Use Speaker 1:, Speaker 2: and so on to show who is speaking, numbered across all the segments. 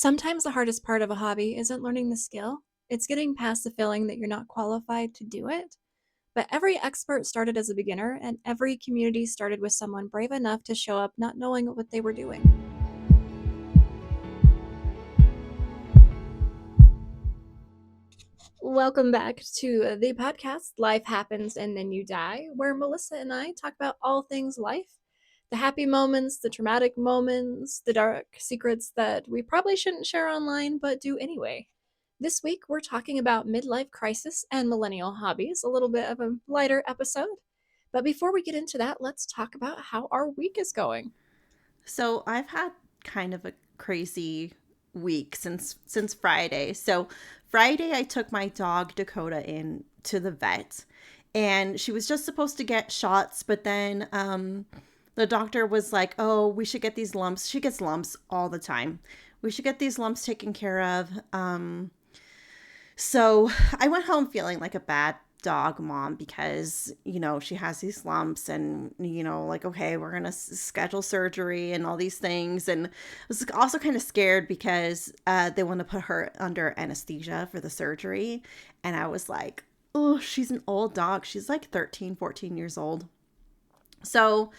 Speaker 1: Sometimes the hardest part of a hobby isn't learning the skill, it's getting past the feeling that you're not qualified to do it. But every expert started as a beginner, and every community started with someone brave enough to show up not knowing what they were doing. Welcome back to the podcast Life Happens and Then You Die, where Melissa and I talk about all things life, the happy moments, the traumatic moments, the dark secrets that we probably shouldn't share online but do anyway. This week, we're talking about midlife crisis and millennial hobbies, a little bit of a lighter episode. But before we get into that, let's talk about how our week is going.
Speaker 2: So I've had kind of a crazy week since Friday. So Friday I took my dog Dakota in to the vet and she was just supposed to get shots, but then the doctor was like, "Oh, we should get these lumps." She gets lumps all the time. "We should get these lumps taken care of." So I went home feeling like a bad dog mom because, she has these lumps and, like, okay, we're going to schedule surgery and all these things. And I was also kind of scared because they want to put her under anesthesia for the surgery. And I was like, oh, she's an old dog. She's like 13, 14 years old. So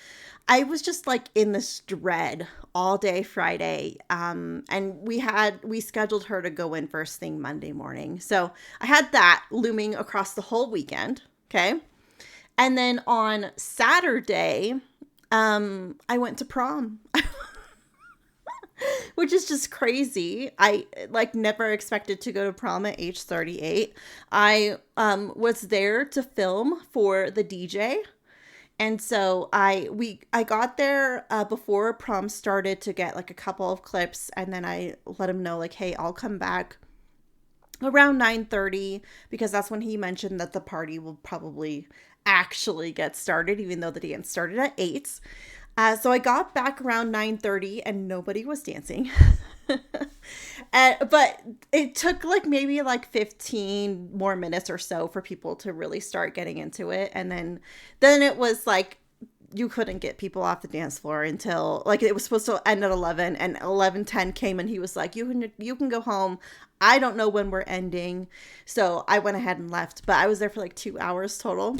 Speaker 2: I was just like in this dread all day Friday. And we scheduled her to go in first thing Monday morning. So I had that looming across the whole weekend. Okay. And then on Saturday, I went to prom. Which is just crazy. I like never expected to go to prom at age 38. I was there to film for the DJ. And so I got there before prom started to get like a couple of clips, and then I let him know like, hey, I'll come back around 9:30 because that's when he mentioned that the party will probably actually get started, even though the dance started at 8. So I got back around 9:30 and nobody was dancing. But it took like maybe like 15 more minutes or so for people to really start getting into it. And then it was like you couldn't get people off the dance floor until like it was supposed to end at 11, and 11:10 came and he was like, you can go home. I don't know when we're ending. So I went ahead and left, but I was there for like 2 hours total.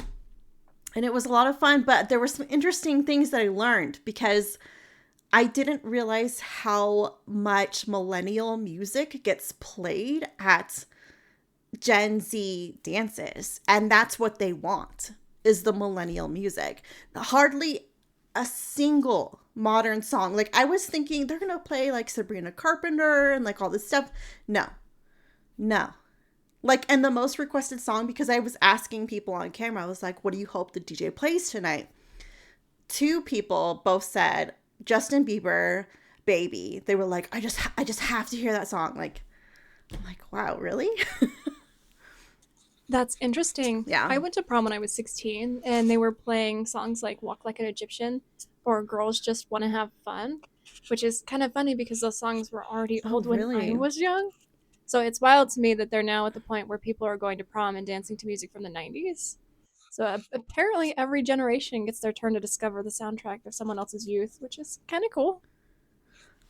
Speaker 2: And it was a lot of fun, but there were some interesting things that I learned because I didn't realize how much millennial music gets played at Gen Z dances. And that's what they want, is the millennial music. Hardly a single modern song. Like I was thinking they're going to play like Sabrina Carpenter and like all this stuff. No, no. Like, and the most requested song, because I was asking people on camera, I was like, what do you hope the DJ plays tonight? 2 people both said Justin Bieber, Baby. They were like, I just have to hear that song. Like, I'm like, wow, really?
Speaker 1: That's interesting.
Speaker 2: Yeah.
Speaker 1: I went to prom when I was 16, and they were playing songs like Walk Like an Egyptian or Girls Just Want to Have Fun, which is kind of funny because those songs were already
Speaker 2: Oh,
Speaker 1: old when I
Speaker 2: really?
Speaker 1: was young. So it's wild to me that they're now at the point where people are going to prom and dancing to music from the 90s. So apparently every generation gets their turn to discover the soundtrack of someone else's youth, which is kind of cool.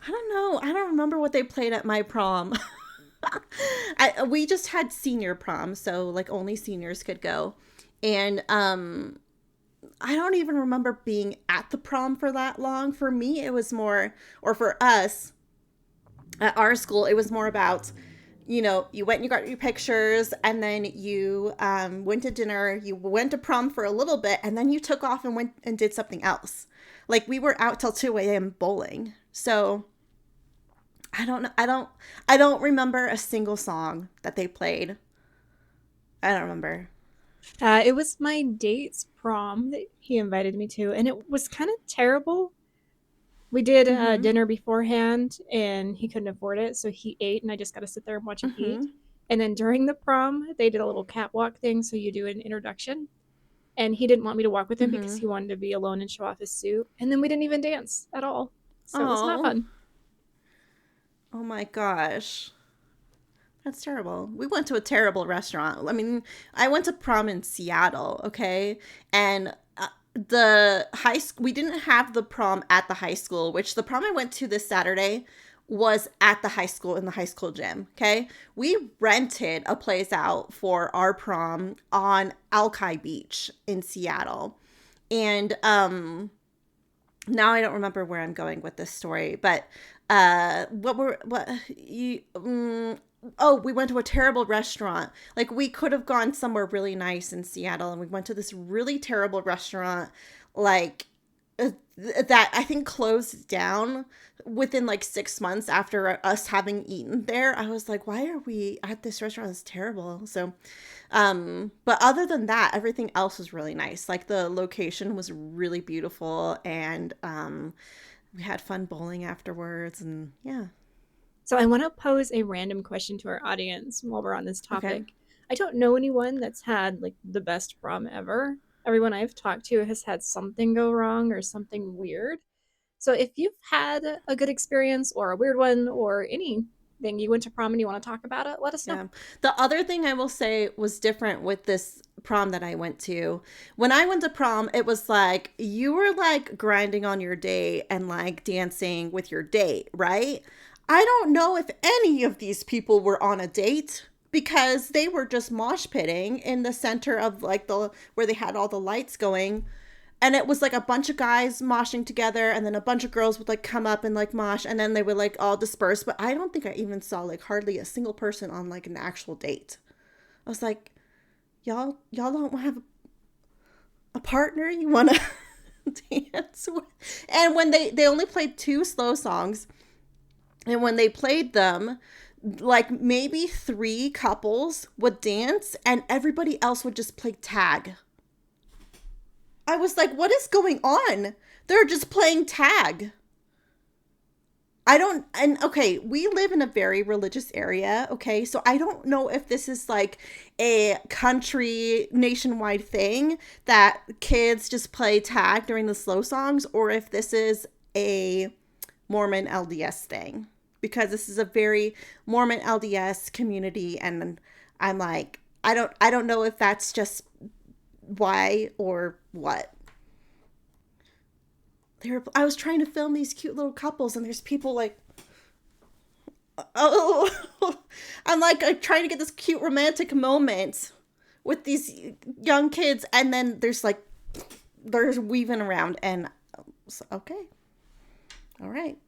Speaker 2: I don't know. I don't remember what they played at my prom. We just had senior prom, so like only seniors could go. And I don't even remember being at the prom for that long. For me, it was more, or for us at our school, it was more about, you went and you got your pictures, and then you went to dinner, you went to prom for a little bit, and then you took off and went and did something else. Like we were out till 2 a.m. bowling. So I don't know. I don't remember a single song that they played. I don't remember.
Speaker 1: It was my date's prom that he invited me to, and it was kind of terrible. We did
Speaker 2: Mm-hmm.
Speaker 1: dinner beforehand, and he couldn't afford it, so he ate, and I just got to sit there and watch him eat.
Speaker 2: Mm-hmm.
Speaker 1: And then during the prom, they did a little catwalk thing, so you do an introduction. And he didn't want me to walk with him because
Speaker 2: Mm-hmm.
Speaker 1: he wanted to be alone and show off his suit. And then we didn't even dance at all, so it was not
Speaker 2: Oh.
Speaker 1: fun.
Speaker 2: Oh my gosh. That's terrible. We went to a terrible restaurant. I mean, I went to prom in Seattle, okay? And the high school, we didn't have the prom at the high school, which the prom I went to this Saturday was at the high school, in the high school gym. Okay. We rented a place out for our prom on Alki Beach in Seattle. And now I don't remember where I'm going with this story, but what you oh, we went to a terrible restaurant. Like, we could have gone somewhere really nice in Seattle, and we went to this really terrible restaurant, like that I think closed down within like 6 months after us having eaten there. I was like, why are we at this restaurant? It's terrible. So but other than that, everything else was really nice. Like, the location was really beautiful, and we had fun bowling afterwards, and yeah.
Speaker 1: So I want to pose a random question to our audience while we're on this
Speaker 2: Okay.
Speaker 1: topic. I don't know anyone that's had like the best prom ever. Everyone I've talked to has had something go wrong or something weird. So if you've had a good experience or a weird one or anything you went to prom and you want to talk about it, let us know.
Speaker 2: Yeah. The other thing I will say was different with this prom that I went to. When I went to prom, it was like you were like grinding on your date and like dancing with your date, right? I don't know if any of these people were on a date because they were just mosh pitting in the center of like the where they had all the lights going, and it was like a bunch of guys moshing together, and then a bunch of girls would like come up and like mosh, and then they would like all disperse. But I don't think I even saw like hardly a single person on like an actual date. I was like, y'all don't have a partner you want to dance with? And when they only played two slow songs, and when they played them, like maybe three couples would dance and everybody else would just play tag. I was like, what is going on? They're just playing tag. I don't, and okay, we live in a very religious area, okay? So I don't know if this is like a country nationwide thing that kids just play tag during the slow songs, or if this is a Mormon LDS thing. Because this is a very Mormon LDS community, and I'm like, I don't know if that's just why or what. I was trying to film these cute little couples, and there's people like, oh, I'm like, I'm trying to get this cute romantic moment with these young kids, and then there's weaving around, and so, okay, all right,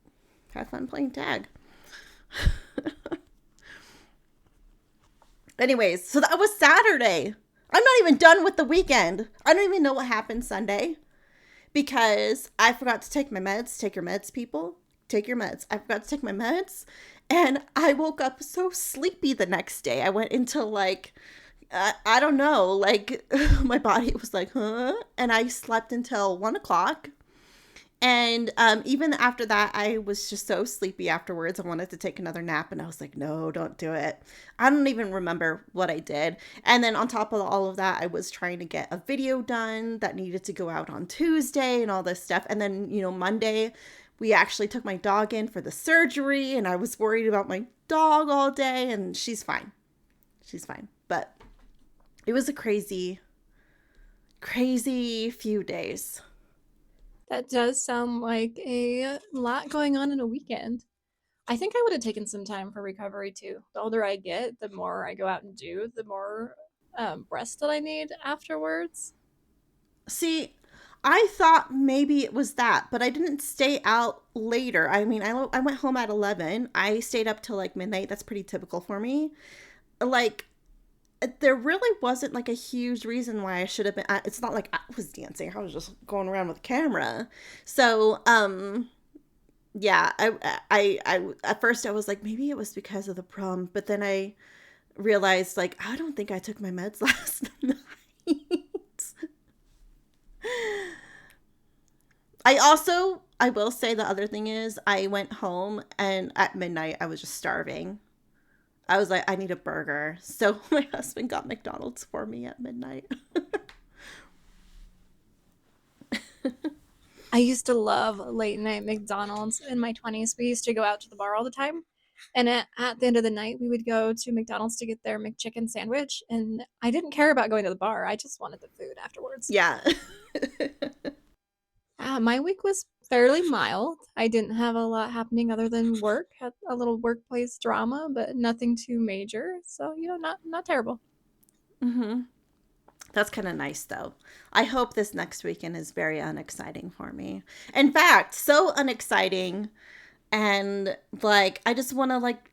Speaker 2: have fun playing tag. Anyways, so that was Saturday. I'm not even done with the weekend. I don't even know what happened Sunday because I forgot to take my meds. Take your meds, people. Take your meds. I forgot to take my meds, and I woke up so sleepy the next day. I went into like, I don't know, like my body was like, huh? And I slept until 1 o'clock. And even after that, I was just so sleepy afterwards. I wanted to take another nap, and I was like, no, don't do it. I don't even remember what I did. And then on top of all of that, I was trying to get a video done that needed to go out on Tuesday and all this stuff. And then, Monday, we actually took my dog in for the surgery, and I was worried about my dog all day, and she's fine. She's fine. But it was a crazy, crazy few days.
Speaker 1: That does sound like a lot going on in a weekend. I think I would have taken some time for recovery too. The older I get, the more I go out and do, the more rest that I need afterwards.
Speaker 2: See, I thought maybe it was that, but I didn't stay out later. I mean, I went home at 11. I stayed up till like midnight. That's pretty typical for me. Like, there really wasn't like a huge reason why I should have been. It's not like I was dancing. I was just going around with a camera. So, yeah, I at first I was like, maybe it was because of the prom, but then I realized like, I don't think I took my meds last night. I will say the other thing is I went home and at midnight I was just starving. I was like, I need a burger. So my husband got McDonald's for me at midnight.
Speaker 1: I used to love late night McDonald's in my 20s. We used to go out to the bar all the time. And at the end of the night, we would go to McDonald's to get their McChicken sandwich. And I didn't care about going to the bar. I just wanted the food afterwards.
Speaker 2: Yeah.
Speaker 1: My week was Fairly mild. I didn't have a lot happening other than work. Had a little workplace drama, but nothing too major. So, not terrible.
Speaker 2: Mm-hmm. That's kind of nice, though. I hope this next weekend is very unexciting for me. In fact, so unexciting. And like, I just want to like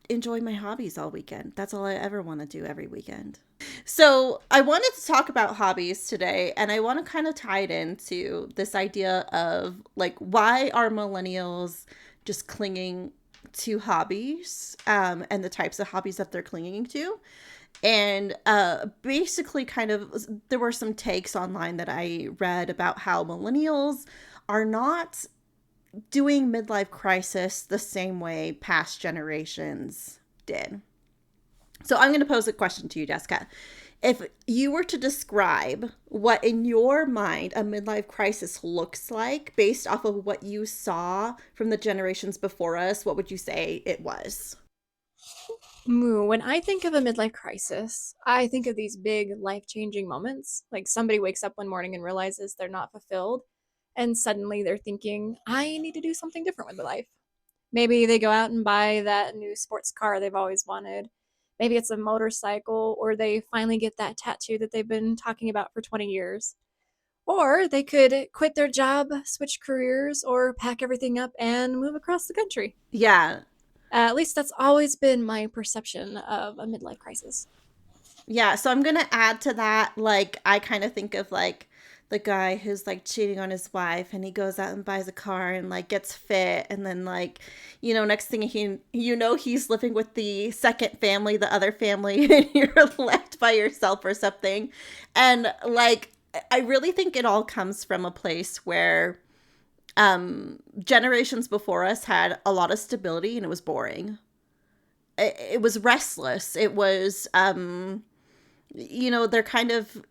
Speaker 2: enjoy my hobbies all weekend. That's all I ever want to do every weekend. So, I wanted to talk about hobbies today, and I want to kind of tie it into this idea of like, why are millennials just clinging to hobbies, and the types of hobbies that they're clinging to. And basically, kind of, there were some takes online that I read about how millennials are not doing midlife crisis the same way past generations did. So I'm going to pose a question to you, Jessica. If you were to describe what in your mind a midlife crisis looks like based off of what you saw from the generations before us, what would you say it was?
Speaker 1: Moo. When I think of a midlife crisis, I think of these big life changing moments. Like somebody wakes up one morning and realizes they're not fulfilled, and suddenly they're thinking, I need to do something different with my life. Maybe they go out and buy that new sports car they've always wanted. Maybe it's a motorcycle, or they finally get that tattoo that they've been talking about for 20 years. Or they could quit their job, switch careers, or pack everything up and move across the country.
Speaker 2: Yeah.
Speaker 1: At least that's always been my perception of a midlife crisis.
Speaker 2: Yeah, so I'm gonna add to that. Like, I kind of think of like the guy who's like cheating on his wife, and he goes out and buys a car and like gets fit, and then like, next thing he's living with the second family, the other family, and you're left by yourself or something. And like, I really think it all comes from a place where generations before us had a lot of stability and it was boring. It was restless. It was they're kind of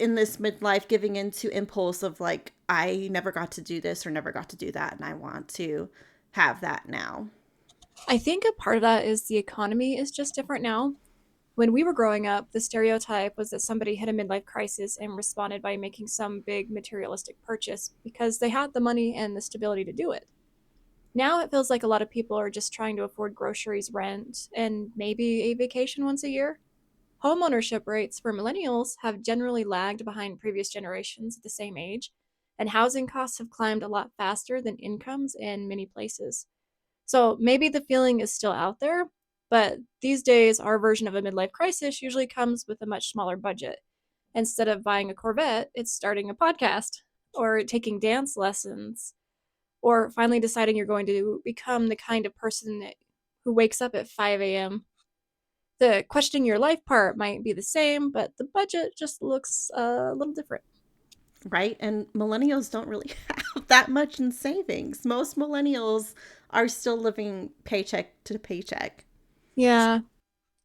Speaker 2: in this midlife giving into impulse of like, I never got to do this or never got to do that, and I want to have that now.
Speaker 1: I think a part of that is the economy is just different now. When we were growing up, the stereotype was that somebody hit a midlife crisis and responded by making some big materialistic purchase because they had the money and the stability to do it. Now it feels like a lot of people are just trying to afford groceries, rent, and maybe a vacation once a year. Homeownership rates for millennials have generally lagged behind previous generations at the same age, and housing costs have climbed a lot faster than incomes in many places. So maybe the feeling is still out there, but these days our version of a midlife crisis usually comes with a much smaller budget. Instead of buying a Corvette, it's starting a podcast or taking dance lessons or finally deciding you're going to become the kind of person who wakes up at 5 a.m. The questioning your life part might be the same, but the budget just looks a little different.
Speaker 2: Right? And millennials don't really have that much in savings. Most millennials are still living paycheck to paycheck.
Speaker 1: Yeah,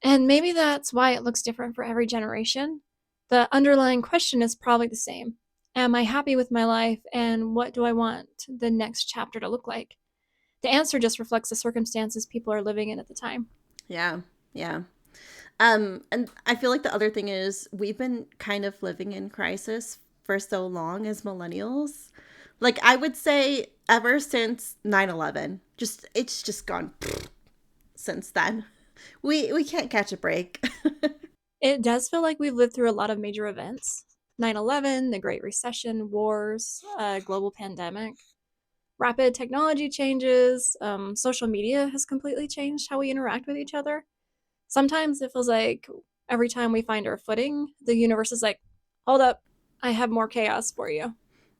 Speaker 1: and maybe that's why it looks different for every generation. The underlying question is probably the same. Am I happy with my life, and what do I want the next chapter to look like? The answer just reflects the circumstances people are living in at the time.
Speaker 2: Yeah. Yeah. And I feel like the other thing is we've been kind of living in crisis for so long as millennials. Like, I would say ever since 9/11, just it's just gone since then. We can't catch a break.
Speaker 1: It does feel like we've lived through a lot of major events: 9/11, the Great Recession, wars, a global pandemic, rapid technology changes. Social media has completely changed how we interact with each other. Sometimes it feels like every time we find our footing, the universe is like, hold up, I have more chaos for you.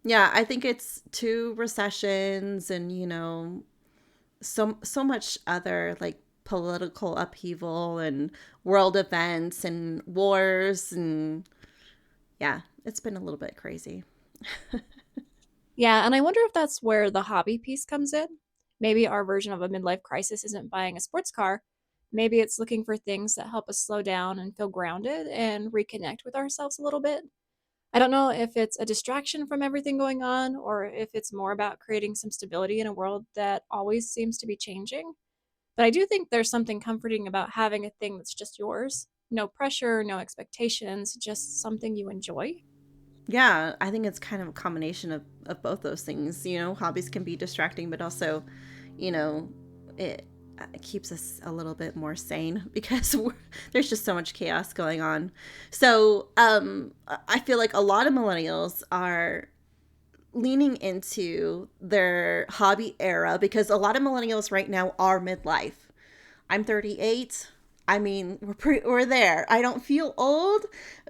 Speaker 2: Yeah, I think it's two recessions and so much other like political upheaval and world events and wars, and yeah, it's been a little bit crazy.
Speaker 1: Yeah, and I wonder if that's where the hobby piece comes in. Maybe our version of a midlife crisis isn't buying a sports car. Maybe it's looking for things that help us slow down and feel grounded and reconnect with ourselves a little bit. I don't know if it's a distraction from everything going on or if it's more about creating some stability in a world that always seems to be changing. But I do think there's something comforting about having a thing that's just yours. No pressure, no expectations, just something you enjoy.
Speaker 2: Yeah, I think it's kind of a combination of both those things. You know, hobbies can be distracting, but also, you know, it keeps us a little bit more sane because there's just so much chaos going on. So I feel like a lot of millennials are leaning into their hobby era because a lot of millennials right now are midlife. I'm 38. I mean, we're there. I don't feel old,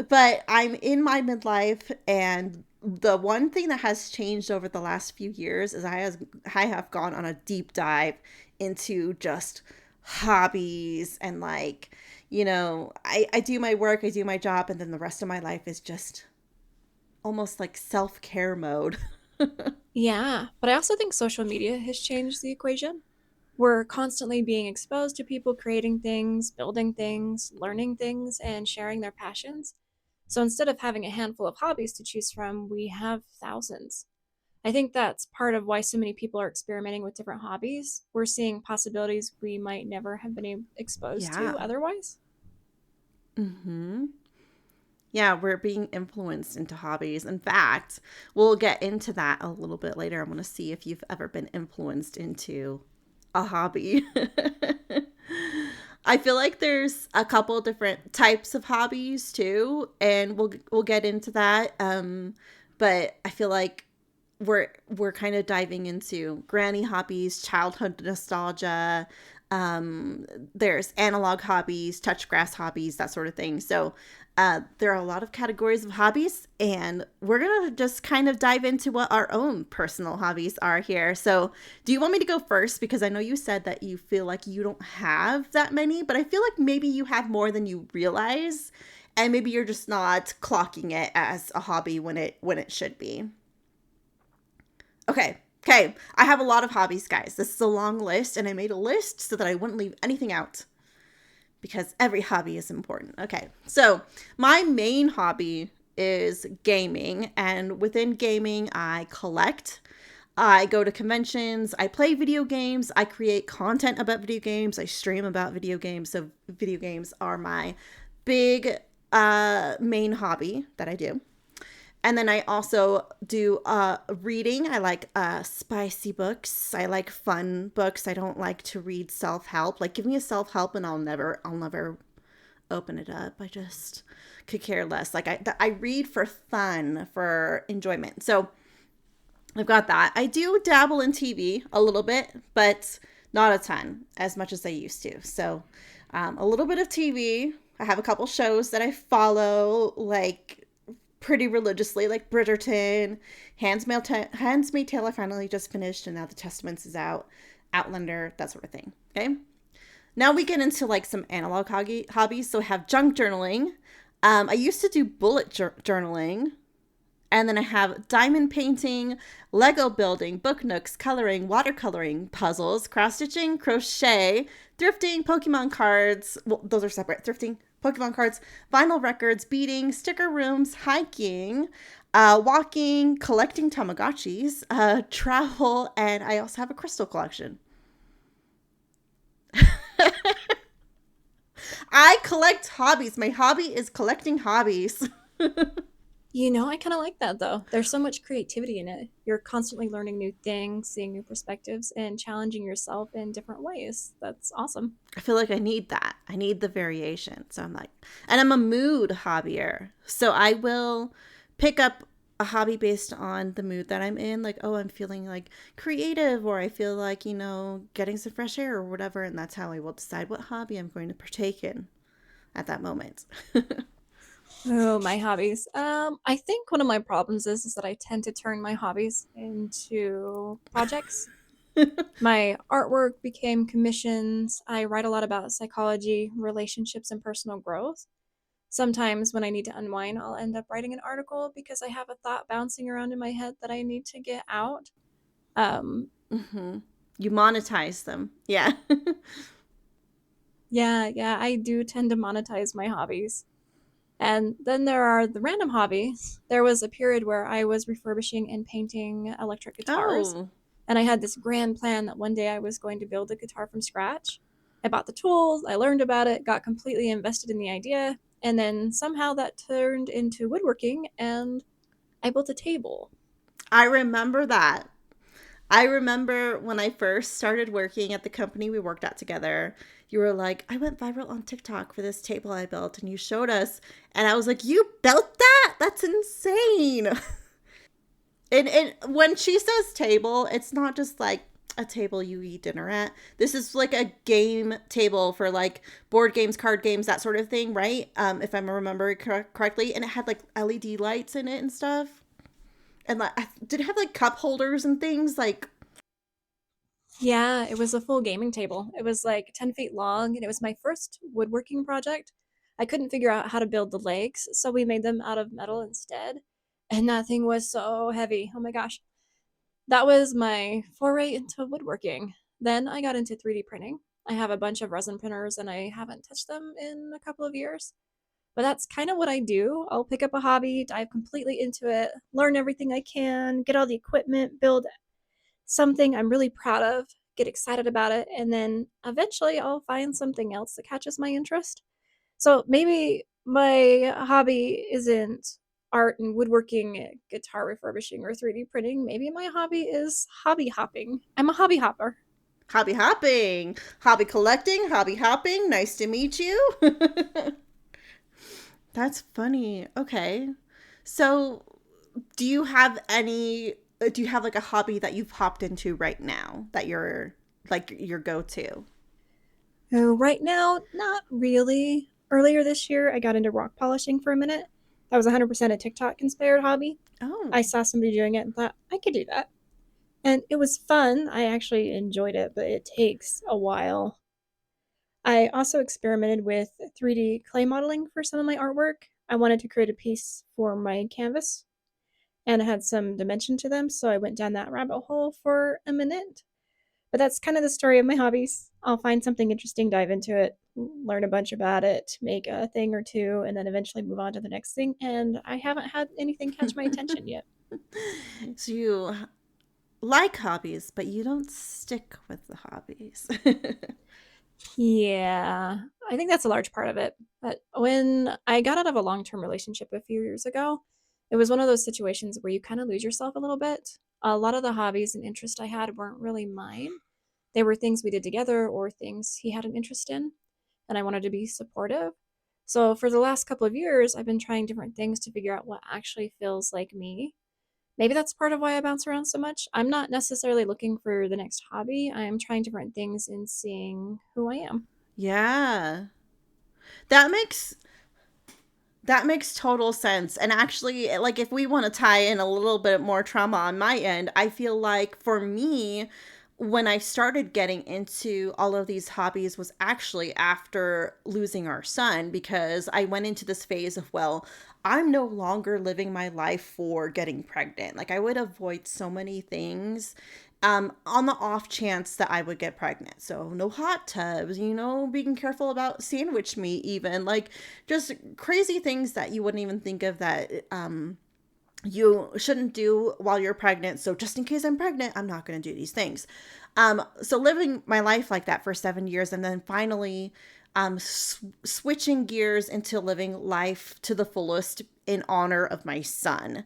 Speaker 2: but I'm in my midlife, and the one thing that has changed over the last few years is I have gone on a deep dive into just hobbies and like, I do my work, I do my job, and then the rest of my life is just almost like self-care mode.
Speaker 1: Yeah, but I also think social media has changed the equation. We're constantly being exposed to people creating things, building things, learning things, and sharing their passions. So instead of having a handful of hobbies to choose from, we have thousands. I think that's part of why so many people are experimenting with different hobbies. We're seeing possibilities we might never have been exposed
Speaker 2: Yeah.
Speaker 1: to otherwise.
Speaker 2: Mm-hmm. Yeah, we're being influenced into hobbies. In fact, we'll get into that a little bit later. I want to see if you've ever been influenced into a hobby. I feel like there's a couple different types of hobbies too, and we'll get into that. But I feel like we're kind of diving into granny hobbies, childhood nostalgia. There's analog hobbies, touch grass hobbies, that sort of thing. So there are a lot of categories of hobbies, and we're gonna just kind of dive into what our own personal hobbies are here. So, do you want me to go first? Because I know you said that you feel like you don't have that many, but I feel like maybe you have more than you realize, and maybe you're just not clocking it as a hobby when it should be. Okay. Okay. I have a lot of hobbies, guys. This is a long list, and I made a list so that I wouldn't leave anything out because every hobby is important. Okay. So, my main hobby is gaming, and within gaming, I collect. I go to conventions, I play video games, I create content about video games, I stream about video games. So, video games are my big main hobby that I do. And then I also do reading. I like spicy books. I like fun books. I don't like to read self-help. Like give me a self-help and I'll never open it up. I just could care less. Like I read for fun, for enjoyment. So I've got that. I do dabble in TV a little bit, but not a ton, as much as I used to. So a little bit of TV. I have a couple shows that I follow, like pretty religiously, like Bridgerton, Handsmaid's Tale. I finally just finished, and now The Testaments is out, Outlander, that sort of thing. Okay. Now we get into like some analog hobbies. So I have junk journaling. I used to do bullet journaling. And then I have diamond painting, Lego building, book nooks, coloring, watercoloring, puzzles, cross stitching, crochet, thrifting, Pokemon cards. Well, those are separate. Thrifting, Pokemon cards, vinyl records, beading, sticker rooms, hiking, walking, collecting Tamagotchis, travel, and I also have a crystal collection. I collect hobbies. My hobby is collecting hobbies.
Speaker 1: I kind of like that though. There's so much creativity in it. You're constantly learning new things, seeing new perspectives, and challenging yourself in different ways. That's awesome.
Speaker 2: I feel like I need that. I need the variation. So I'm like, and I'm a mood hobbyer. So I will pick up a hobby based on the mood that I'm in. Like, oh, I'm feeling like creative, or I feel like, getting some fresh air or whatever. And that's how I will decide what hobby I'm going to partake in at that moment.
Speaker 1: Oh, my hobbies. I think one of my problems is that I tend to turn my hobbies into projects. My artwork became commissions. I write a lot about psychology, relationships, and personal growth. Sometimes when I need to unwind, I'll end up writing an article because I have a thought bouncing around in my head that I need to get out. Um,
Speaker 2: Mm-hmm. You monetize them. Yeah.
Speaker 1: yeah, I do tend to monetize my hobbies. And then there are the random hobbies. There was a period where I was refurbishing and painting electric guitars,
Speaker 2: Oh.
Speaker 1: and I had this grand plan that one day I was going to build a guitar from scratch. I bought the tools, I learned about it, got completely invested in the idea, and then somehow that turned into woodworking, and I built a table.
Speaker 2: I remember that. I remember when I first started working at the company we worked at together, you were like, I went viral on TikTok for this table I built, and you showed us. And I was like, you built that? That's insane. And when she says table, it's not just like a table you eat dinner at. This is like a game table for like board games, card games, that sort of thing, right? If I'm remembering correctly. And it had like LED lights in it and stuff. And like, did it have like cup holders and things? Like,
Speaker 1: Yeah, it was a full gaming table. It was like 10 feet long, and it was my first woodworking project. I couldn't figure out how to build the legs, so we made them out of metal instead. And that thing was so heavy. Oh my gosh. That was my foray into woodworking. Then I got into 3D printing. I have a bunch of resin printers and I haven't touched them in a couple of years. But that's kind of what I do. I'll pick up a hobby, dive completely into it, learn everything I can, get all the equipment, build something I'm really proud of, get excited about it, and then eventually I'll find something else that catches my interest. So maybe my hobby isn't art and woodworking, guitar refurbishing, or 3D printing. Maybe my hobby is hobby hopping. I'm a hobby hopper.
Speaker 2: hobby hopping, hobby collecting, hobby hopping. Nice to meet you. That's funny. Okay. So, do you have any do you have like a hobby that you've hopped into right now that you're like your go-to?
Speaker 1: Right now, not really. Earlier this year, I got into rock polishing for a minute. That was 100% a TikTok inspired hobby.
Speaker 2: Oh,
Speaker 1: I saw somebody doing it and thought, I could do that. And it was fun. I actually enjoyed it, but it takes a while. I also experimented with 3D clay modeling for some of my artwork. I wanted to create a piece for my canvas and it had some dimension to them, so I went down that rabbit hole for a minute. But that's kind of the story of my hobbies. I'll find something interesting, dive into it, learn a bunch about it, make a thing or two, and then eventually move on to the next thing. And I haven't had anything catch my attention yet.
Speaker 2: so you like hobbies, but you don't stick with the hobbies.
Speaker 1: Yeah, I think that's a large part of it. But when I got out of a long term relationship a few years ago, it was one of those situations where you kind of lose yourself a little bit. A lot of the hobbies and interests I had weren't really mine. They were things we did together or things he had an interest in, and I wanted to be supportive. So for the last couple of years, I've been trying different things to figure out what actually feels like me. Maybe that's part of why I bounce around so much. I'm not necessarily looking for the next hobby. I am trying different things and seeing who I am.
Speaker 2: Yeah. That makes that makes total sense. And actually, like if we want to tie in a little bit more trauma on my end, I feel like for me, when I started getting into all of these hobbies was actually after losing our son because I went into this phase of, well, I'm no longer living my life for getting pregnant. Like I would avoid so many things on the off chance that I would get pregnant. So no hot tubs, being careful about sandwich meat, even like just crazy things that you wouldn't even think of that you shouldn't do while you're pregnant. So just in case I'm pregnant, I'm not going to do these things. So living my life like that for 7 years, and then finally switching gears into living life to the fullest in honor of my son.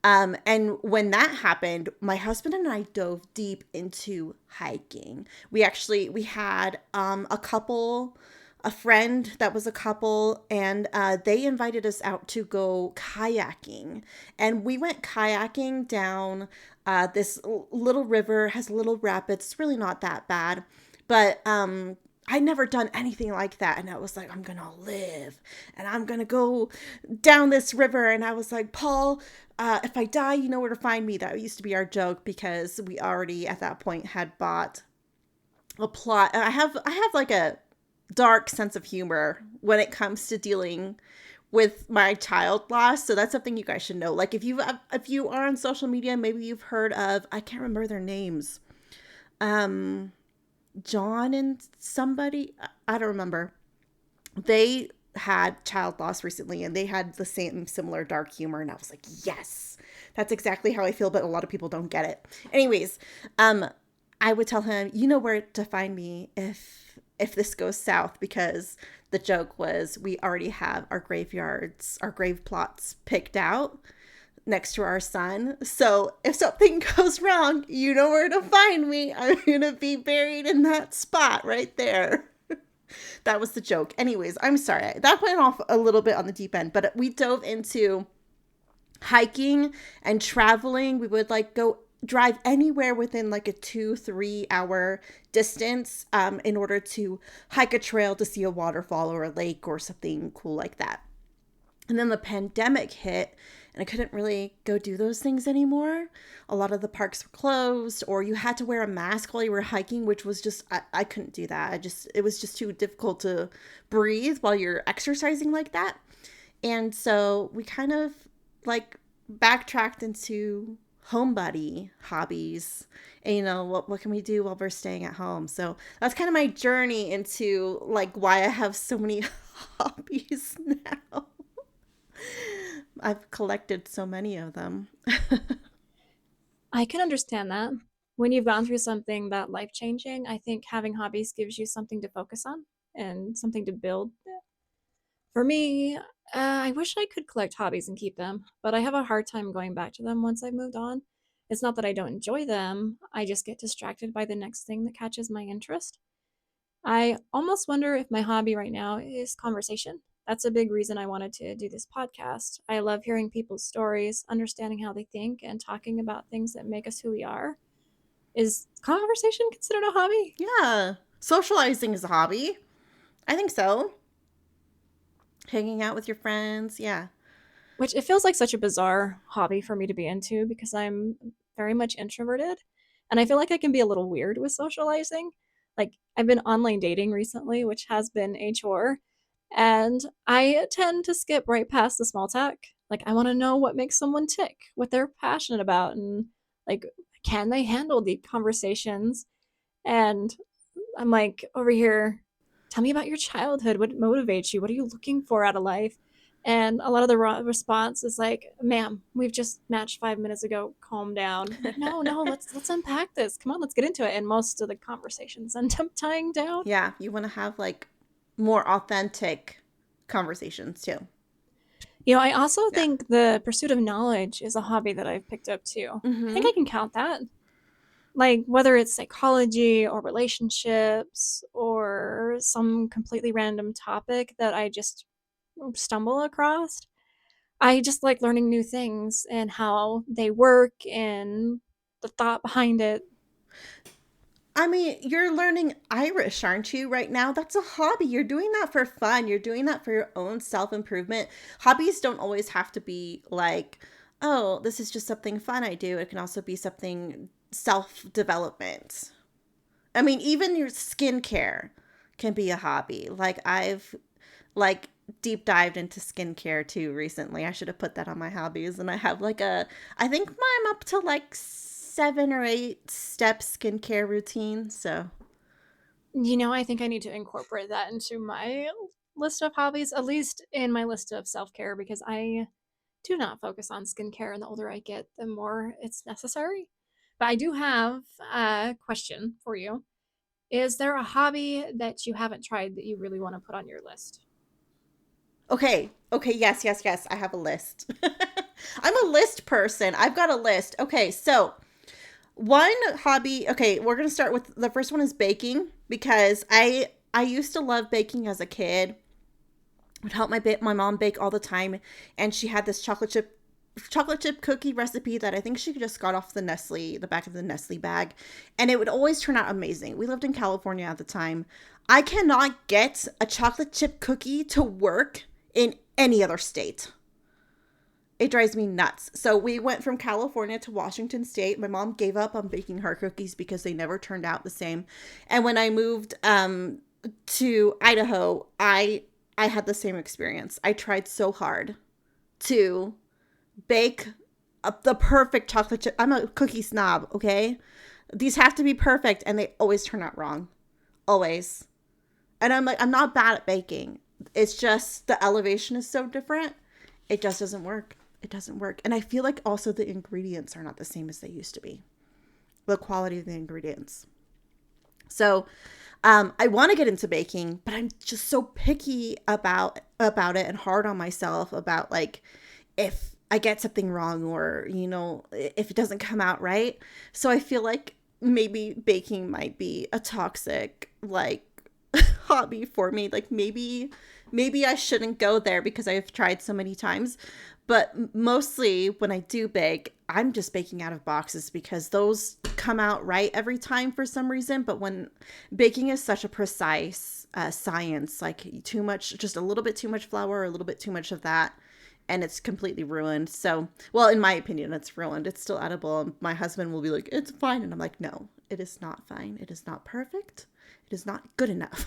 Speaker 2: And when that happened, my husband and I dove deep into hiking. We had a friend that was a couple, and they invited us out to go kayaking. And we went kayaking down this little river, has little rapids. It's really not that bad. But I'd never done anything like that. And I was like, I'm going to live and I'm going to go down this river. And I was like, Paul, if I die, you know where to find me. That used to be our joke because we already at that point had bought a plot. I have like a dark sense of humor when it comes to dealing with my child loss. So that's something you guys should know. Like if you are on social media, maybe you've heard of, I can't remember their names. John and somebody, I don't remember. They had child loss recently and they had the same similar dark humor, and I was like, yes, that's exactly how I feel, but a lot of people don't get it. Anyways, I would tell him, you know where to find me if this goes south, because the joke was we already have our graveyards, our grave plots picked out. next to our son. So if something goes wrong, you know where to find me. I'm going to be buried in that spot right there. That was the joke. Anyways, I'm sorry. That went off a little bit on the deep end, but we dove into hiking and traveling. We would like go drive anywhere within like a 2-3 hour distance in order to hike a trail to see a waterfall or a lake or something cool like that. And then the pandemic hit and I couldn't really go do those things anymore. A lot of the parks were closed or you had to wear a mask while you were hiking, which was just, I couldn't do that. It was just too difficult to breathe while you're exercising like that. And so we kind of like backtracked into homebody hobbies. And what can we do while we're staying at home? So that's kind of my journey into like why I have so many hobbies now. I've collected so many of them.
Speaker 1: I can understand that. When you've gone through something that life changing, I think having hobbies gives you something to focus on and something to build. For me, I wish I could collect hobbies and keep them, but I have a hard time going back to them once I've moved on. It's not that I don't enjoy them, I just get distracted by the next thing that catches my interest. I almost wonder if my hobby right now is conversation. That's a big reason I wanted to do this podcast. I love hearing people's stories, understanding how they think, and talking about things that make us who we are. Is conversation considered a hobby?
Speaker 2: Yeah. Socializing is a hobby. I think so. Hanging out with your friends. Yeah.
Speaker 1: Which it feels like such a bizarre hobby for me to be into because I'm very much introverted. And I feel like I can be a little weird with socializing. Like, I've been online dating recently, which has been a chore. And I tend to skip right past the small talk. Like, I want to know what makes someone tick, what they're passionate about, and like, can they handle deep conversations? And I'm like over here, tell me about your childhood. What motivates you? What are you looking for out of life? And a lot of the response is like, "Ma'am, we've just matched 5 minutes ago. Calm down." Like, no, no, let's unpack this. Come on, let's get into it. And most of the conversations end up dying down.
Speaker 2: Yeah. You want to have like more authentic conversations too.
Speaker 1: I also
Speaker 2: Yeah.
Speaker 1: think the pursuit of knowledge is a hobby that I've picked up too. I think
Speaker 2: Mm-hmm.
Speaker 1: I can count that. Like whether it's psychology or relationships or some completely random topic that I just stumble across. I just like learning new things and how they work and the thought behind it.
Speaker 2: I mean, you're learning Irish, aren't you, right now? That's a hobby. You're doing that for fun. You're doing that for your own self improvement. Hobbies don't always have to be like, oh, this is just something fun I do. It can also be something self development. I mean, even your skincare can be a hobby. Like, I've like deep dived into skincare too recently. I should have put that on my hobbies. And I have like I think I'm up to like 7 or 8 step skincare routine. So,
Speaker 1: I think I need to incorporate that into my list of hobbies, at least in my list of self care, because I do not focus on skincare. And the older I get, the more it's necessary. But I do have a question for you. Is there a hobby that you haven't tried that you really want to put on your list?
Speaker 2: okay. Okay. Yes, yes, yes. I have a list. I'm a list person. I've got a list. Okay. So, one hobby, okay, we're going to start with the first one is baking because I used to love baking as a kid. Would help my mom bake all the time, and she had this chocolate chip cookie recipe that I think she just got off the back of the Nestle bag, and it would always turn out amazing. We lived in California at the time. I cannot get a chocolate chip cookie to work in any other state. It drives me nuts. So we went from California to Washington State. My mom gave up on baking her cookies because they never turned out the same. And when I moved to Idaho, I had the same experience. I tried so hard to bake the perfect chocolate chip. I'm a cookie snob, okay? These have to be perfect, and they always turn out wrong. Always. And I'm like, I'm not bad at baking. It's just the elevation is so different. It just doesn't work. It doesn't work. And I feel like also the ingredients are not the same as they used to be. The quality of the ingredients. So I want to get into baking, but I'm just so picky about it and hard on myself about like if I get something wrong, or, if it doesn't come out right. So I feel like maybe baking might be a toxic, like, hobby for me. Like, maybe I shouldn't go there because I've tried so many times. But mostly when I do bake, I'm just baking out of boxes because those come out right every time for some reason. But when baking is such a precise science, like too much, just a little bit too much flour, or a little bit too much of that, and it's completely ruined. So, well, in my opinion, it's ruined. It's still edible. And my husband will be like, it's fine. And I'm like, no, it is not fine. It is not perfect. It is not good enough.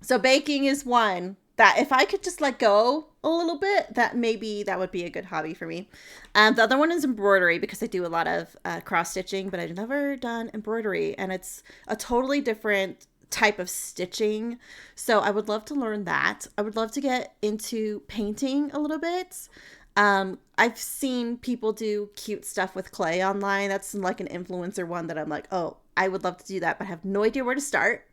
Speaker 2: So baking is one that if I could just let go a little bit, that would be a good hobby for me. The other one is embroidery, because I do a lot of cross stitching, but I've never done embroidery, and it's a totally different type of stitching. So I would love to learn that. I would love to get into painting a little bit. I've seen people do cute stuff with clay online. That's like an influencer one that I'm like, oh, I would love to do that, but I have no idea where to start.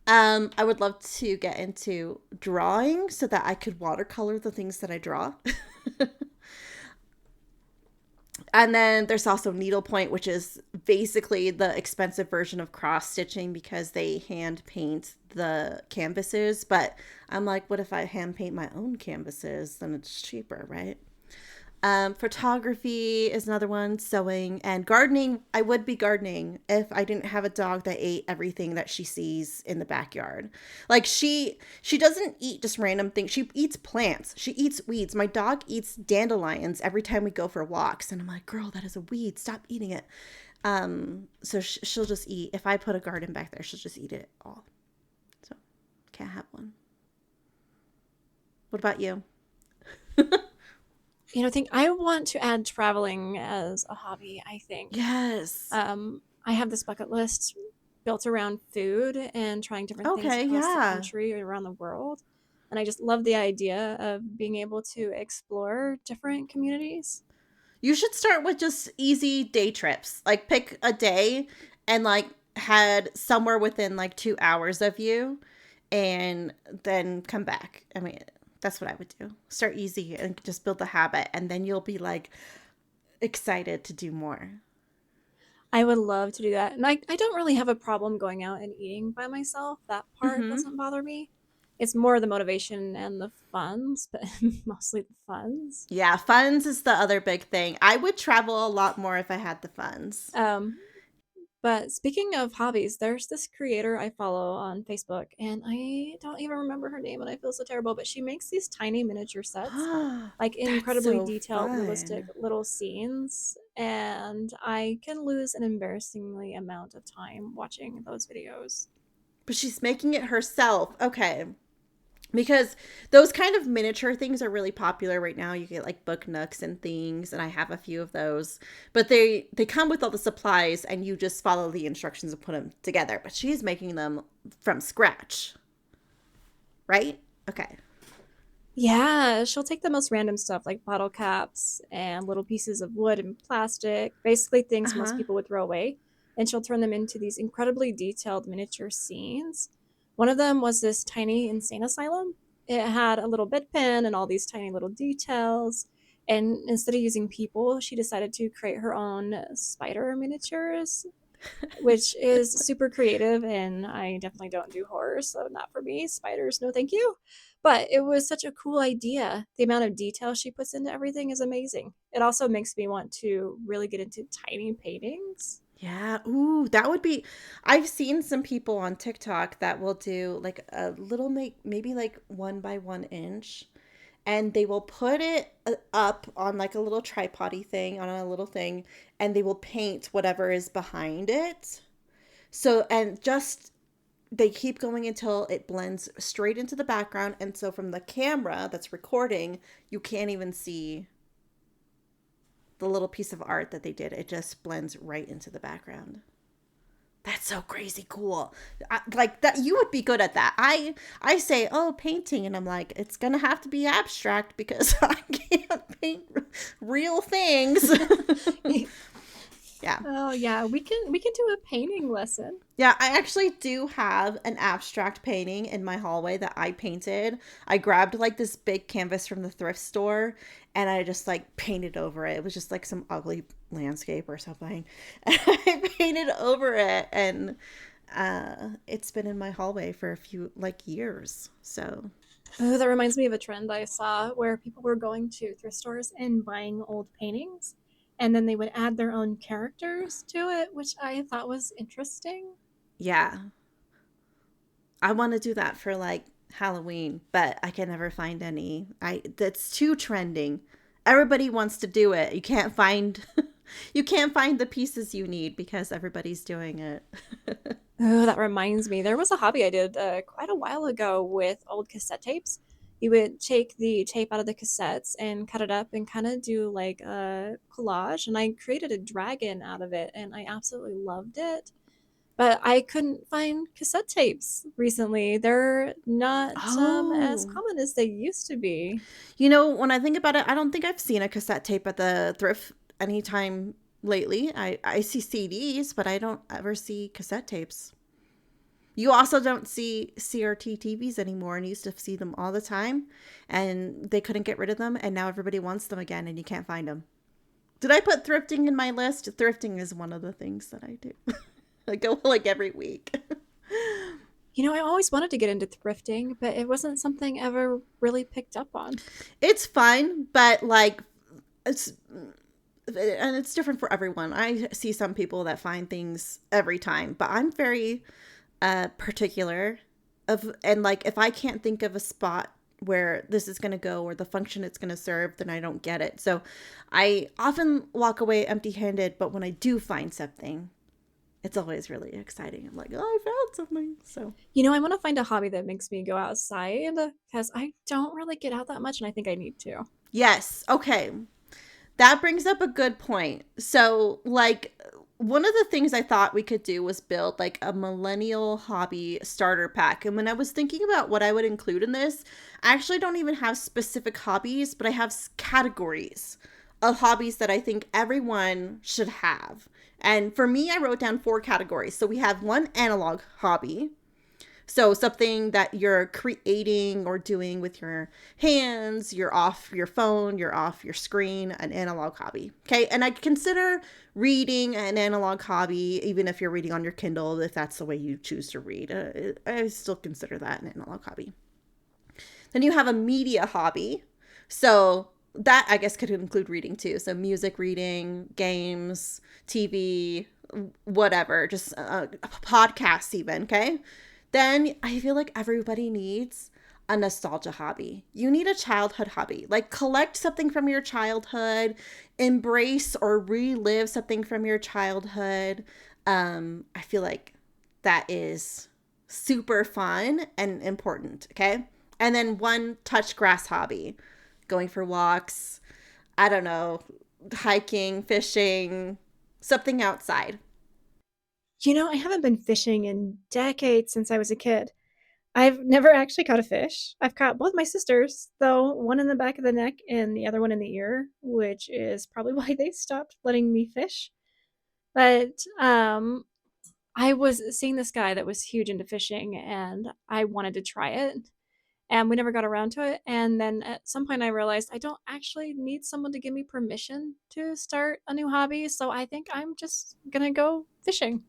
Speaker 2: I would love to get into drawing so that I could watercolor the things that I draw. And then there's also needlepoint, which is basically the expensive version of cross stitching because they hand paint the canvases. But I'm like, what if I hand paint my own canvases? Then it's cheaper, right? Photography is another one. Sewing and gardening. I would be gardening if I didn't have a dog that ate everything that she sees in the backyard. Like she doesn't eat just random things. She eats plants. She eats weeds. My dog eats dandelions every time we go for walks, and I'm like, girl, that is a weed. Stop eating it. So she'll just eat. If I put a garden back there, she'll just eat it all. So can't have one. What about you?
Speaker 1: I think I want to add traveling as a hobby, I think.
Speaker 2: Yes.
Speaker 1: I have this bucket list built around food and trying different things
Speaker 2: Okay,
Speaker 1: across the
Speaker 2: yeah.
Speaker 1: country or around the world. And I just love the idea of being able to explore different communities.
Speaker 2: You should start with just easy day trips. Like pick a day and like had somewhere within like 2 hours of you, and then come back. I mean, that's what I would do. Start easy and just build the habit, and then you'll be like excited to do more.
Speaker 1: I would love to do that. And I don't really have a problem going out and eating by myself. That part
Speaker 2: Mm-hmm.
Speaker 1: doesn't bother me. It's more the motivation and the funds, but mostly the funds.
Speaker 2: Yeah, funds is the other big thing. I would travel a lot more if I had the funds.
Speaker 1: Um, But speaking of hobbies, there's this creator I follow on Facebook, and I don't even remember her name, and I feel so terrible. But she makes these tiny miniature sets, like
Speaker 2: That's
Speaker 1: incredibly
Speaker 2: so
Speaker 1: detailed, realistic
Speaker 2: fun.
Speaker 1: little scenes, and I can lose an embarrassingly amount of time watching those videos.
Speaker 2: But she's making it herself. Okay. Because those kind of miniature things are really popular right now. You get like book nooks and things, and I have a few of those. But they come with all the supplies, and you just follow the instructions and put them together. But she's making them from scratch, right? Okay.
Speaker 1: Yeah, she'll take the most random stuff like bottle caps and little pieces of wood and plastic, basically things most
Speaker 2: Uh-huh.
Speaker 1: people would throw away, and she'll turn them into these incredibly detailed miniature scenes. One of them was this tiny insane asylum. It had a little bedpan and all these tiny little details. And instead of using people, she decided to create her own spider miniatures, which is super creative, and I definitely don't do horror, so not for me. Spiders, no thank you. But it was such a cool idea. The amount of detail she puts into everything is amazing. It also makes me want to really get into tiny paintings.
Speaker 2: Yeah. Ooh, that would be. I've seen some people on TikTok that will do like a little maybe like 1 by 1 inch, and they will put it up on like a little tripody thing on a little thing, and they will paint whatever is behind it. So, and just they keep going until it blends straight into the background. And so from the camera that's recording, you can't even see the little piece of art that they did. It just blends right into the background. That's so crazy cool. Like that, you would be good at that. I say, oh, painting, and I'm like, it's gonna have to be abstract because I can't paint real things. Yeah.
Speaker 1: Oh yeah, we can do a painting lesson.
Speaker 2: Yeah, I actually do have an abstract painting in my hallway that I painted. I grabbed like this big canvas from the thrift store and I just like painted over it. It was just like some ugly landscape or something. And I painted over it and it's been in my hallway for a few like years. So,
Speaker 1: Oh, that reminds me of a trend I saw where people were going to thrift stores and buying old paintings, and then they would add their own characters to it, which I thought was interesting.
Speaker 2: yeah. I want to do that for like Halloween, but I can never find any. I That's too trending. Everybody wants to do it. You can't find you can't find the pieces you need because everybody's doing it.
Speaker 1: Oh, that reminds me. There was a hobby I did quite a while ago with old cassette tapes. You would take the tape out of the cassettes and cut it up and kind of do like a collage. And I created a dragon out of it, and I absolutely loved it. But I couldn't find cassette tapes recently. They're not as
Speaker 2: Oh.
Speaker 1: common as they used to be.
Speaker 2: When I think about it, I don't think I've seen a cassette tape at the thrift anytime lately. I see CDs, but I don't ever see cassette tapes. You also don't see CRT TVs anymore, and you used to see them all the time, and they couldn't get rid of them, and now everybody wants them again, and you can't find them. Did I put thrifting in my list? Thrifting is one of the things that I do. I go like every week.
Speaker 1: You know, I always wanted to get into thrifting, but it wasn't something I ever really picked up on.
Speaker 2: It's fun, but like it's and it's different for everyone. I see some people that find things every time, but I'm very particular of and like if I can't think of a spot where this is going to go or the function it's going to serve, then I don't get it. So I often walk away empty-handed, but when I do find something, it's always really exciting. I'm like, oh, I found something. So,
Speaker 1: You know, I want to find a hobby that makes me go outside because I don't really get out that much and I think I need to.
Speaker 2: yes. Okay. That brings up a good point. So, like, one of the things I thought we could do was build like a millennial hobby starter pack. And when I was thinking about what I would include in this, I actually don't even have specific hobbies, but I have categories of hobbies that I think everyone should have. And for me, I wrote down 4 categories. So we have one analog hobby, so something that you're creating or doing with your hands, you're off your phone, you're off your screen, an analog hobby. Okay. And I consider reading an analog hobby, even if you're reading on your Kindle, if that's the way you choose to read. I still consider that an analog hobby. Then you have a media hobby. So that I guess could include reading too. So music reading, games, TV, whatever, just podcasts, even. Okay. Then I feel like everybody needs a nostalgia hobby. You need a childhood hobby. Like collect something from your childhood, embrace or relive something from your childhood. I feel like that is super fun and important. Okay. And then one touch grass hobby, going for walks, I don't know, hiking, fishing, something outside.
Speaker 1: You know, I haven't been fishing in decades since I was a kid. I've never actually caught a fish. I've caught both my sisters, though, one in the back of the neck and the other one in the ear, which is probably why they stopped letting me fish. But I was seeing this guy that was huge into fishing and I wanted to try it. And we never got around to it. And then at some point, I realized I don't actually need someone to give me permission to start a new hobby. So I think I'm just going to go fishing.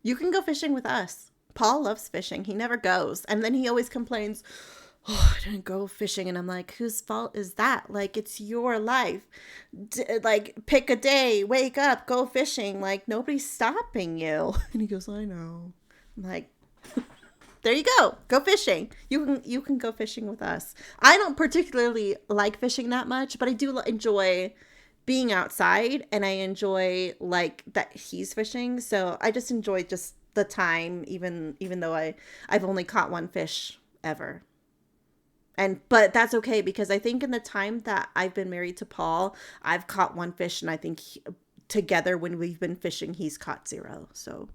Speaker 2: You can go fishing with us. Paul loves fishing. He never goes. And then he always complains, oh, I didn't go fishing. And I'm like, whose fault is that? Like, it's your life. Like, pick a day, wake up, go fishing. Like, nobody's stopping you. And he goes, I know. I'm like, there you go. Go fishing. You can go fishing with us. I don't particularly like fishing that much, but I do enjoy being outside and I enjoy like that he's fishing. So I just enjoy just the time even though I've only caught one fish ever. And but that's okay because I think in the time that I've been married to Paul, I've caught one fish and I think together when we've been fishing he's caught 0. So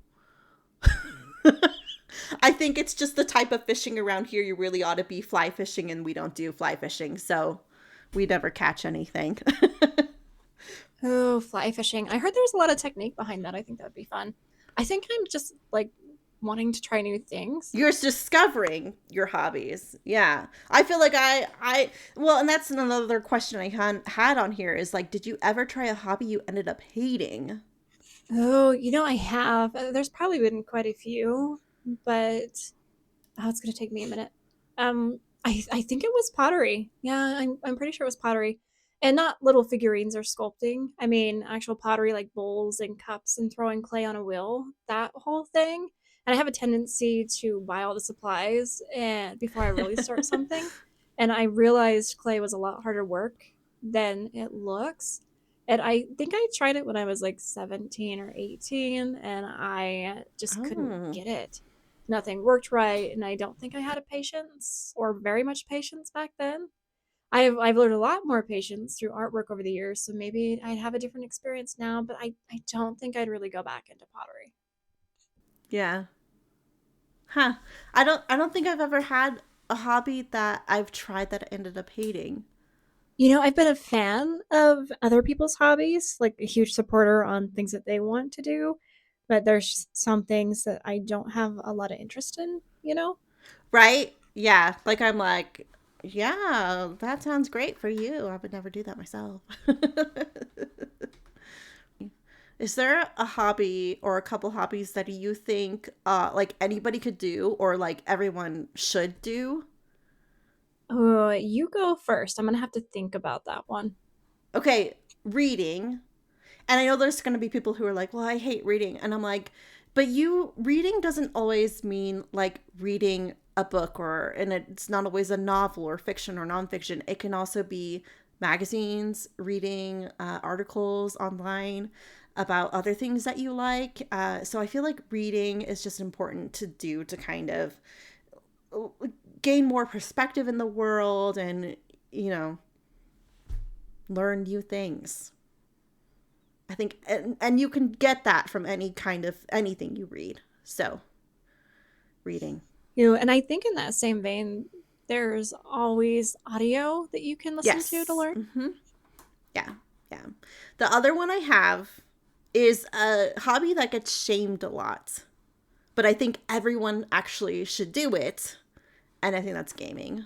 Speaker 2: I think it's just the type of fishing around here you really ought to be fly fishing and we don't do fly fishing. So we never catch anything.
Speaker 1: Oh, fly fishing. I heard there's a lot of technique behind that. I think that would be fun. I think I'm just like wanting to try new things.
Speaker 2: You're discovering your hobbies. Yeah. I feel like well, and that's another question I had on here is like, did you ever try a hobby you ended up hating?
Speaker 1: Oh, I have. There's probably been quite a few, but oh, it's gonna take me a minute. I think it was pottery. Yeah, I'm pretty sure it was pottery, and not little figurines or sculpting. I mean, actual pottery like bowls and cups and throwing clay on a wheel. That whole thing. And I have a tendency to buy all the supplies and before I really start something. And I realized clay was a lot harder work than it looks. And I think I tried it when I was like 17 or 18, and I just couldn't
Speaker 2: Oh.
Speaker 1: get it. Nothing worked right, and I don't think I had a patience or very much patience back then. I've learned a lot more patience through artwork over the years, so maybe I'd have a different experience now, but I don't think I'd really go back into pottery.
Speaker 2: Yeah. Huh. I don't think I've ever had a hobby that I've tried that I ended up hating.
Speaker 1: I've been a fan of other people's hobbies, like a huge supporter on things that they want to do, but there's some things that I don't have a lot of interest in?
Speaker 2: Right? Yeah. Like I'm like, yeah, that sounds great for you. I would never do that myself. Is there a hobby or a couple hobbies that you think like anybody could do or like everyone should do?
Speaker 1: Oh, you go first. I'm gonna have to think about that one.
Speaker 2: Okay, reading. And I know there's going to be people who are like, "Well, I hate reading." And I'm like, "But you reading doesn't always mean like reading a book or and it's not always a novel or fiction or nonfiction. It can also be magazines, reading articles online about other things that you like. So I feel like reading is just important to do to kind of gain more perspective in the world and, you know, learn new things. I think, and you can get that from any kind of anything you read. So, reading.
Speaker 1: And I think in that same vein, there's always audio that you can listen to
Speaker 2: Yes.
Speaker 1: learn.
Speaker 2: Yeah. Yeah. The other one I have is a hobby that gets shamed a lot, but I think everyone actually should do it. And I think that's gaming.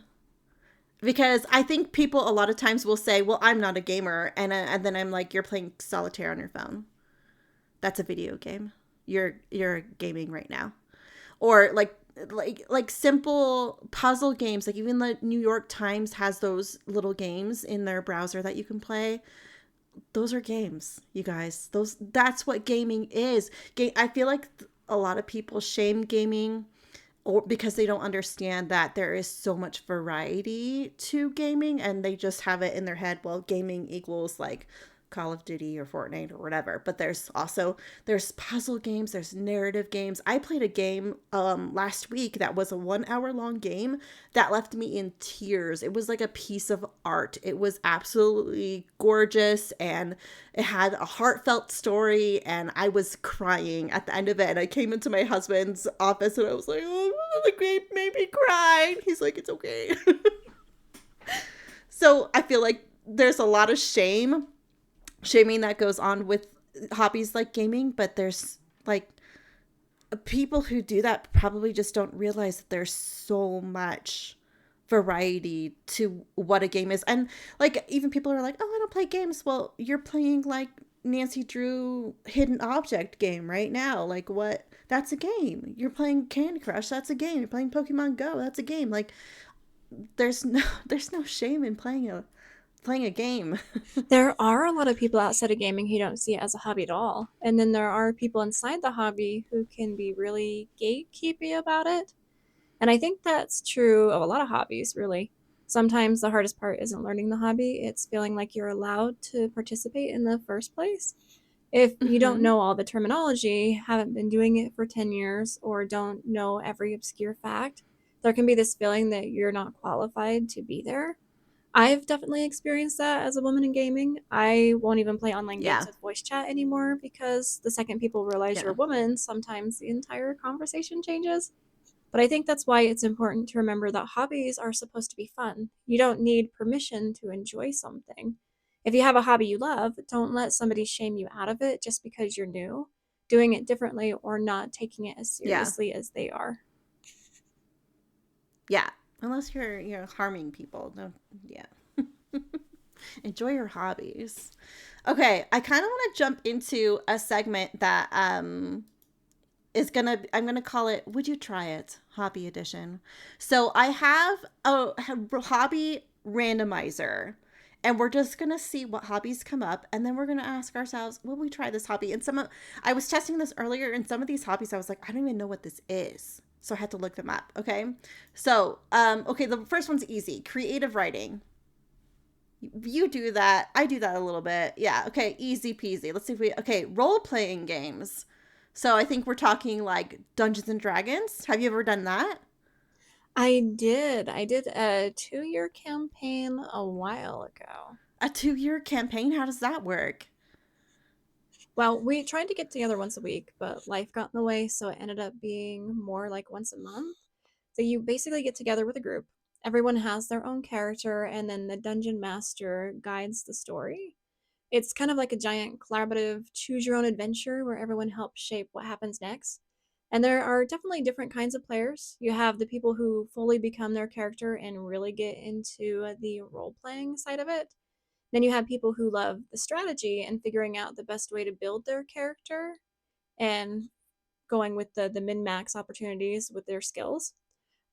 Speaker 2: Because I think people a lot of times will say, "Well, I'm not a gamer," and then I'm like, "You're playing solitaire on your phone. That's a video game. You're gaming right now." Or like simple puzzle games, like even the New York Times has those little games in their browser that you can play. Those are games, you guys. That's what gaming is. I feel like a lot of people shame gaming or because they don't understand that there is so much variety to gaming and they just have it in their head, well, gaming equals like Call of Duty or Fortnite or whatever. But there's puzzle games, there's narrative games. I played a game last week that was a 1 hour long game that left me in tears. It was like a piece of art. It was absolutely gorgeous and it had a heartfelt story and I was crying at the end of it. And I came into my husband's office and I was like, "Oh, the game made me cry." He's like, "It's okay." So I feel like there's a lot of shaming that goes on with hobbies like gaming, but there's like people who do that probably just don't realize that there's so much variety to what a game is. And like even people are like, "Oh, I don't play games." Well, you're playing like Nancy Drew hidden object game right now. Like what? That's a game. You're playing Candy Crush, that's a game. You're playing Pokemon Go, that's a game. Like there's no shame in playing a game.
Speaker 1: There are a lot of people outside of gaming who don't see it as a hobby at all. And then there are people inside the hobby who can be really gatekeepy about it. And I think that's true of a lot of hobbies, really. Sometimes the hardest part isn't learning the hobby, it's feeling like you're allowed to participate in the first place. If you don't
Speaker 2: Mhm.
Speaker 1: know all the terminology, haven't been doing it for 10 years, or don't know every obscure fact, there can be this feeling that you're not qualified to be there. I've definitely experienced that as a woman in gaming. I won't even play online games
Speaker 2: Yeah.
Speaker 1: with voice chat anymore because the second people realize you're
Speaker 2: Yeah.
Speaker 1: a woman, sometimes the entire conversation changes. But I think that's why it's important to remember that hobbies are supposed to be fun. You don't need permission to enjoy something. If you have a hobby you love, don't let somebody shame you out of it just because you're new, doing it differently, or not taking it as
Speaker 2: Yeah.
Speaker 1: seriously as they are.
Speaker 2: Yeah. Unless you're harming people. No. Yeah. Enjoy your hobbies. Okay, I kind of want to jump into a segment that is gonna I'm gonna call it "Would You Try It?" Hobby Edition. So I have a hobby randomizer, and we're just gonna see what hobbies come up, and then we're gonna ask ourselves, "Will we try this hobby?" And I was testing this earlier, and some of these hobbies I was like, I don't even know what this is, so I had to look them up. Okay, so okay, the first one's easy: creative writing. You do that. I do that a little bit. Yeah. Okay. Easy peasy. Let's see if we. Okay. Role playing games. So I think we're talking like Dungeons and Dragons. Have you ever done that?
Speaker 1: I did. I did a 2-year campaign a while ago.
Speaker 2: A 2 year campaign? How does that work?
Speaker 1: Well, we tried to get together once a week, but life got in the way, so it ended up being more like once a month. So you basically get together with a group. Everyone has their own character, and then the dungeon master guides the story. It's kind of like a giant collaborative choose your own adventure where everyone helps shape what happens next. And there are definitely different kinds of players. You have the people who fully become their character and really get into the role playing side of it. Then you have people who love the strategy and figuring out the best way to build their character and going with the min max opportunities with their skills.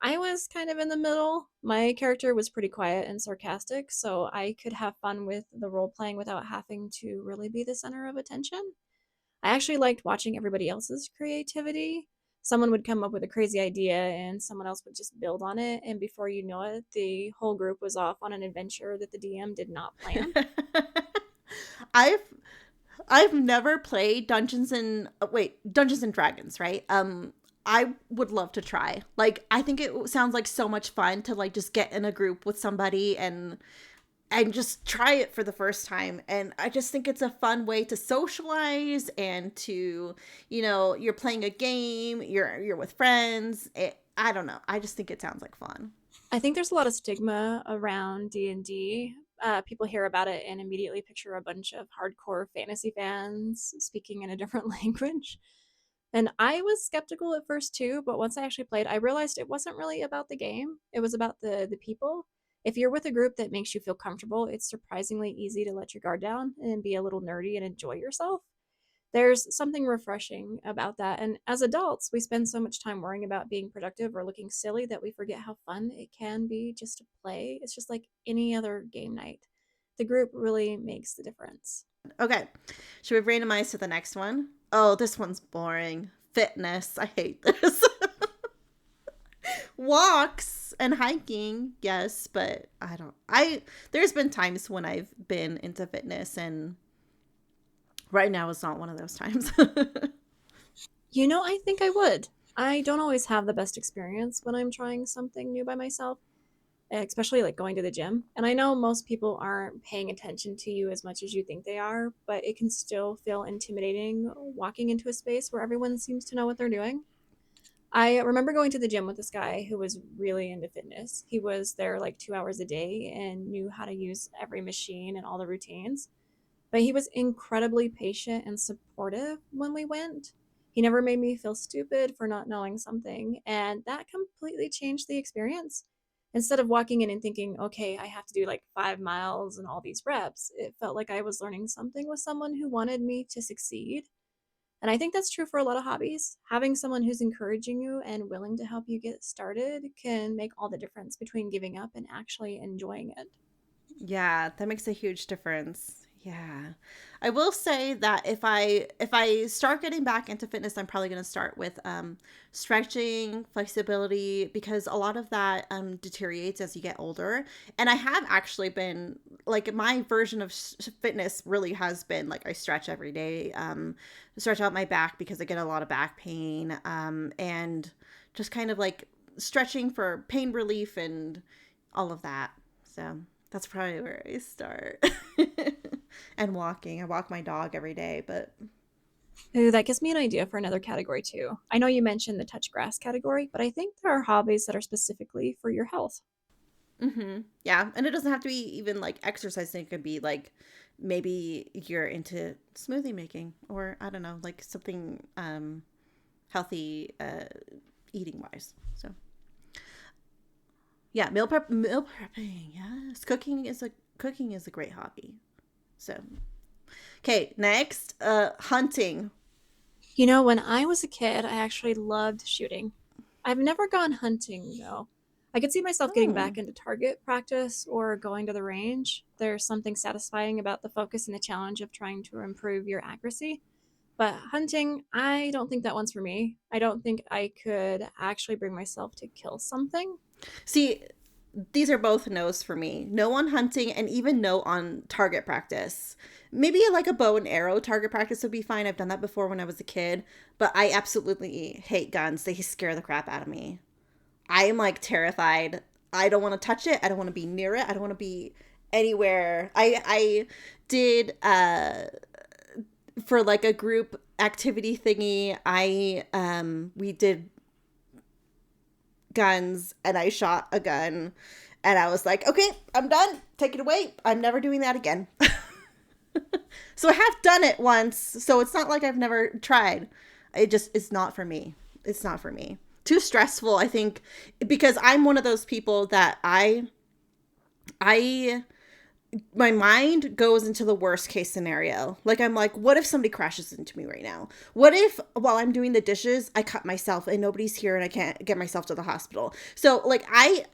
Speaker 1: I was kind of in the middle. My character was pretty quiet and sarcastic, so I could have fun with the role playing without having to really be the center of attention. I actually liked watching everybody else's creativity. Someone would come up with a crazy idea and someone else would just build on it, and before you know it, the whole group was off on an adventure that the DM did not plan.
Speaker 2: I've I've never played Dungeons and Dragons, right? I would love to try. Like I think it sounds like so much fun to like just get in a group with somebody and just try it for the first time. And I just think it's a fun way to socialize and to, you're playing a game, you're with friends. I don't know. I just think it sounds like fun.
Speaker 1: I think there's a lot of stigma around D&D. People hear about it and immediately picture a bunch of hardcore fantasy fans speaking in a different language. And I was skeptical at first too, but once I actually played, I realized it wasn't really about the game. It was about the people. If you're with a group that makes you feel comfortable, it's surprisingly easy to let your guard down and be a little nerdy and enjoy yourself. There's something refreshing about that. And as adults, we spend so much time worrying about being productive or looking silly that we forget how fun it can be just to play. It's just like any other game night. The group really makes the difference.
Speaker 2: Okay. Should we randomize to the next one? Oh, this one's boring. Fitness. I hate this. Walks and hiking, yes, but there's been times when I've been into fitness, and right now is not one of those times.
Speaker 1: I think I would. I don't always have the best experience when I'm trying something new by myself, especially like going to the gym. And I know most people aren't paying attention to you as much as you think they are, but it can still feel intimidating walking into a space where everyone seems to know what they're doing. I remember going to the gym with this guy who was really into fitness. He was there like 2 hours a day and knew how to use every machine and all the routines. But he was incredibly patient and supportive when we went. He never made me feel stupid for not knowing something, and that completely changed the experience. Instead of walking in and thinking, okay, I have to do like 5 miles and all these reps, it felt like I was learning something with someone who wanted me to succeed. And I think that's true for a lot of hobbies. Having someone who's encouraging you and willing to help you get started can make all the difference between giving up and actually enjoying it.
Speaker 2: Yeah, that makes a huge difference. Yeah. I will say that if I start getting back into fitness, I'm probably going to start with stretching, flexibility, because a lot of that deteriorates as you get older. And I have actually been like my version of fitness really has been like I stretch every day, stretch out my back because I get a lot of back pain, and just kind of like stretching for pain relief and all of that. So that's probably where I start. And walking. I walk my dog every day, but
Speaker 1: Ooh, that gives me an idea for another category too. I know you mentioned the touch grass category, but I think there are hobbies that are specifically for your health.
Speaker 2: Mm-hmm. Yeah, and it doesn't have to be even like exercising. It could be like maybe you're into smoothie making, or I don't know, like something healthy eating wise. So yeah, meal prepping. Yes, cooking is a great hobby. So okay, next, hunting.
Speaker 1: You know, when I was a kid, I actually loved shooting. I've never gone hunting, though. I could see myself getting
Speaker 2: Oh,
Speaker 1: back into target practice or going to the range. There's something satisfying about the focus and the challenge of trying to improve your accuracy. But hunting, I don't think that one's for me. I don't think I could actually bring myself to kill something.
Speaker 2: see, these are both no's for me. No on hunting, and even no on target practice. Maybe like a bow and arrow target practice would be fine. I've done that before when I was a kid, but I absolutely hate guns. They scare the crap out of me. I am like terrified. I don't want to touch it. I don't want to be near it. I don't want to be anywhere. I did for like a group activity thingy. I we did guns, and I shot a gun, and I was like, okay, I'm done. Take it away. I'm never doing that again. So I have done it once. So it's not like I've never tried. It's not for me. It's not for me. Too stressful, I think, because I'm one of those people that I my mind goes into the worst case scenario. Like I'm like, what if somebody crashes into me right now? What if while I'm doing the dishes, I cut myself and nobody's here and I can't get myself to the hospital? So like I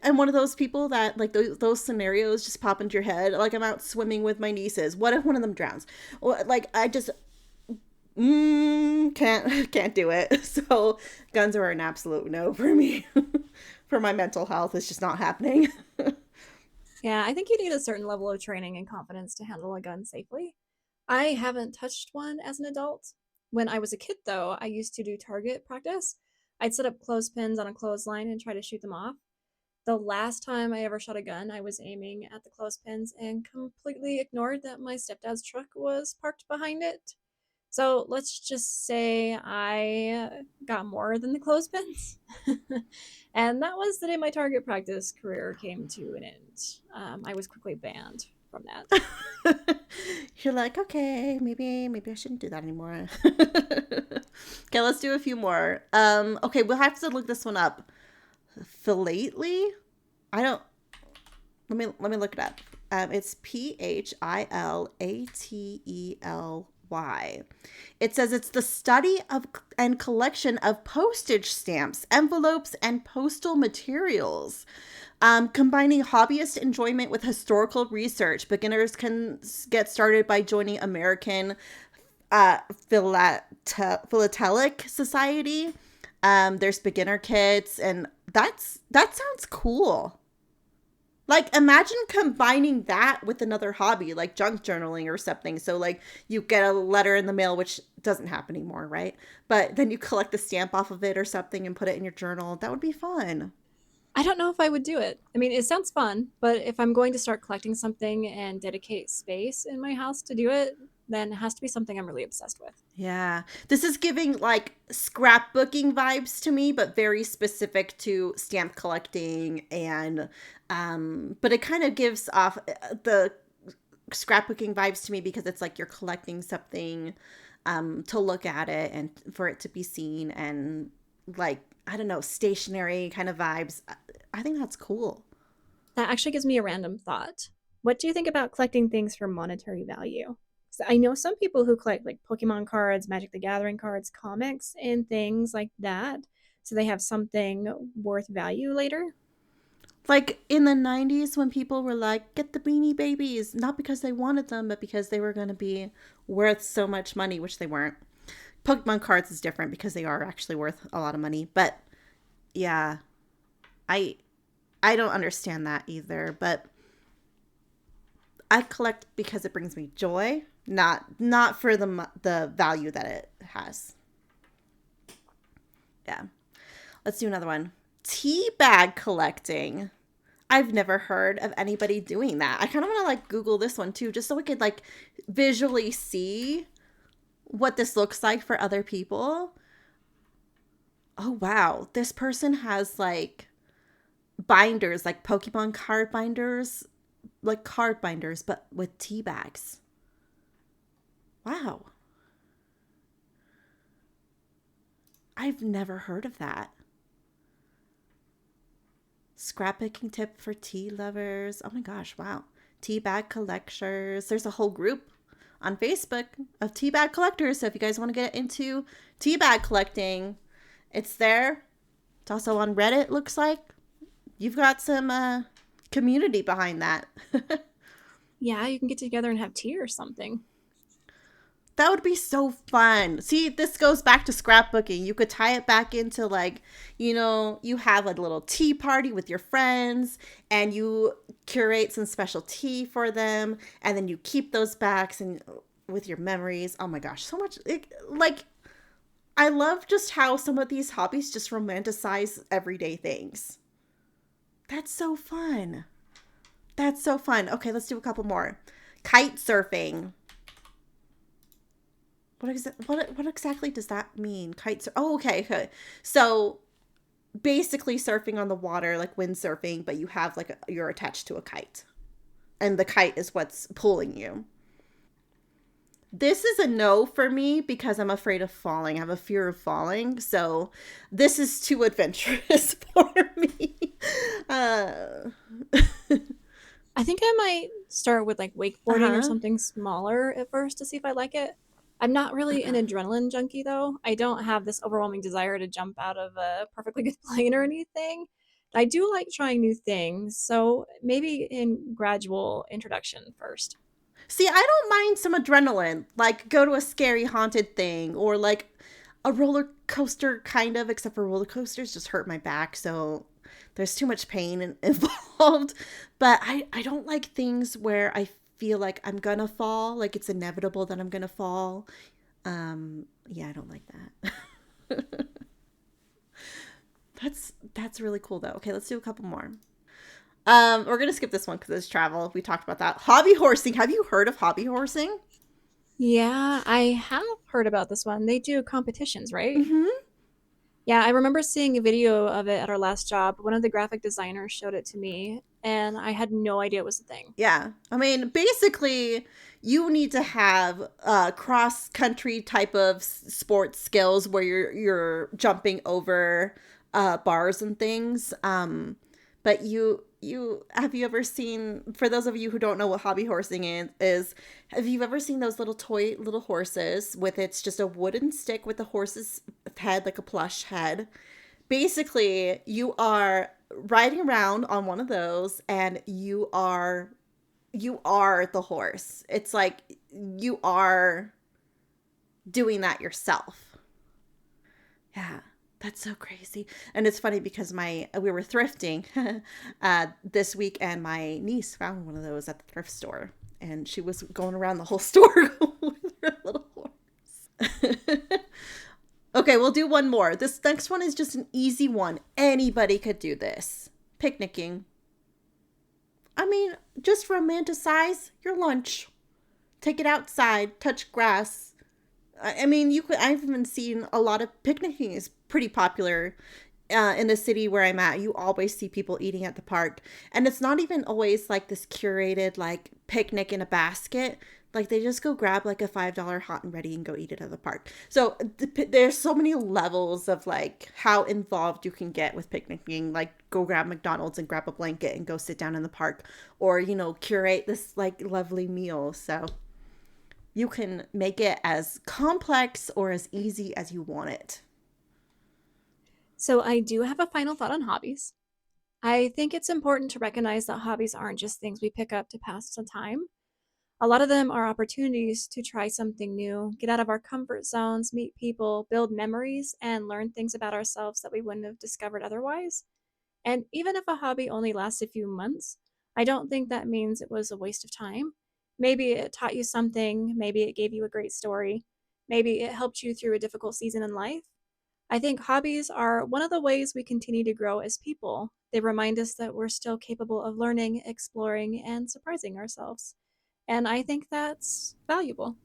Speaker 2: am one of those people that like those scenarios just pop into your head. Like I'm out swimming with my nieces. What if one of them drowns? Like I just can't do it. So guns are an absolute no for me. For my mental health, it's just not happening.
Speaker 1: Yeah, I think you need a certain level of training and confidence to handle a gun safely. I haven't touched one as an adult. When I was a kid, though, I used to do target practice. I'd set up clothespins on a clothesline and try to shoot them off. The last time I ever shot a gun, I was aiming at the clothespins and completely ignored that my stepdad's truck was parked behind it. So let's just say I got more than the clothespins. And that was the day my target practice career came to an end. I was quickly banned from that.
Speaker 2: You're like, okay, maybe I shouldn't do that anymore. Okay, let's do a few more. Okay, we'll have to look this one up. Philately? I don't. Let me look it up. It's Philately. It says it's the study of and collection of postage stamps, envelopes, and postal materials. Combining hobbyist enjoyment with historical research, beginners can get started by joining American Philatelic Society. There's beginner kits, and that sounds cool. Like, imagine combining that with another hobby, like junk journaling or something. So, like, you get a letter in the mail, which doesn't happen anymore, right? But then you collect the stamp off of it or something and put it in your journal. That would be fun.
Speaker 1: I don't know if I would do it. I mean, it sounds fun, but if I'm going to start collecting something and dedicate space in my house to do it, then it has to be something I'm really obsessed with.
Speaker 2: Yeah. This is giving like scrapbooking vibes to me, but very specific to stamp collecting and but it kind of gives off the scrapbooking vibes to me because it's like you're collecting something to look at it and for it to be seen and like I don't know, stationary kind of vibes. I think that's cool.
Speaker 1: That actually gives me a random thought. What do you think about collecting things for monetary value? So I know some people who collect like Pokemon cards, Magic the Gathering cards, comics, and things like that. So they have something worth value later.
Speaker 2: Like in the 90s when people were like, get the beanie babies, not because they wanted them, but because they were going to be worth so much money, which they weren't. Pokemon cards is different because they are actually worth a lot of money. But yeah, I I don't understand that either, but I collect because it brings me joy, not for the value that it has. Yeah. Let's do another one. Tea bag collecting. I've never heard of anybody doing that. I kind of want to like Google this one too, just so we could like visually see what this looks like for other people. Oh, wow. This person has like binders, like Pokemon card binders, like card binders, but with tea bags. Wow. I've never heard of that. Scrapbooking tip for tea lovers. Oh my gosh, wow. Tea bag collectors. There's a whole group on Facebook of tea bag collectors. So if you guys want to get into tea bag collecting, it's there. It's also on Reddit, looks like. You've got some community behind that.
Speaker 1: Yeah, you can get together and have tea or something.
Speaker 2: That would be so fun. See, this goes back to scrapbooking. You could tie it back into like, you have a little tea party with your friends and you curate some special tea for them and then you keep those bags and with your memories. Oh my gosh, so much like I love just how some of these hobbies just romanticize everyday things. That's so fun. That's so fun. Okay, let's do a couple more. Kite surfing. What exactly does that mean? Oh, okay, okay. So basically surfing on the water, like windsurfing, but you have like you're attached to a kite, and the kite is what's pulling you. This is a no for me because I'm afraid of falling. I have a fear of falling, so this is too adventurous for me. Uh,
Speaker 1: I think I might start with like wakeboarding or
Speaker 2: huh.
Speaker 1: something smaller at first to see if I like it. I'm not really an adrenaline junkie though. I don't have this overwhelming desire to jump out of a perfectly good plane or anything. I do like trying new things, so maybe in gradual introduction first.
Speaker 2: See, I don't mind some adrenaline, like go to a scary haunted thing or like a roller coaster, kind of, except for roller coasters just hurt my back. So there's too much pain involved. But I don't like things where I feel like I'm gonna fall, like it's inevitable that I'm gonna fall. Yeah, I don't like that. That's really cool though. Okay, let's do a couple more. We're gonna skip this one because it's travel. We talked about that. Hobby horsing. Have you heard of hobby horsing?
Speaker 1: Yeah, I have heard about this one. They do competitions, right?
Speaker 2: Mm-hmm.
Speaker 1: Yeah, I remember seeing a video of it at our last job. One of the graphic designers showed it to me, and I had no idea it was a thing.
Speaker 2: Yeah. I mean, basically, you need to have cross country type of sports skills where you're jumping over bars and things. But you have you ever seen, for those of you who don't know what hobby horsing is, have you ever seen those little horses with it's just a wooden stick with the horse's head, like a plush head? Basically, you are riding around on one of those and you are the horse. It's like you are doing that yourself. Yeah, that's so crazy. And it's funny because my we were thrifting this week, and my niece found one of those at the thrift store, and she was going around the whole store with her little horse. Okay, we'll do one more. This next one is just an easy one. Anybody could do this. Picnicking. I mean, just romanticize your lunch. Take it outside, touch grass. I mean, you could. I've even seen a lot of picnicking is pretty popular in the city where I'm at. You always see people eating at the park, and it's not even always like this curated like picnic in a basket. Like they just go grab like a $5 hot and ready and go eat it at the park. So there's so many levels of like how involved you can get with picnicking. Like go grab McDonald's and grab a blanket and go sit down in the park, or curate this like lovely meal. So you can make it as complex or as easy as you want it.
Speaker 1: So I do have a final thought on hobbies. I think it's important to recognize that hobbies aren't just things we pick up to pass the time. A lot of them are opportunities to try something new, get out of our comfort zones, meet people, build memories, and learn things about ourselves that we wouldn't have discovered otherwise. And even if a hobby only lasts a few months, I don't think that means it was a waste of time. Maybe it taught you something, maybe it gave you a great story, maybe it helped you through a difficult season in life. I think hobbies are one of the ways we continue to grow as people. They remind us that we're still capable of learning, exploring, and surprising ourselves. And I think that's valuable.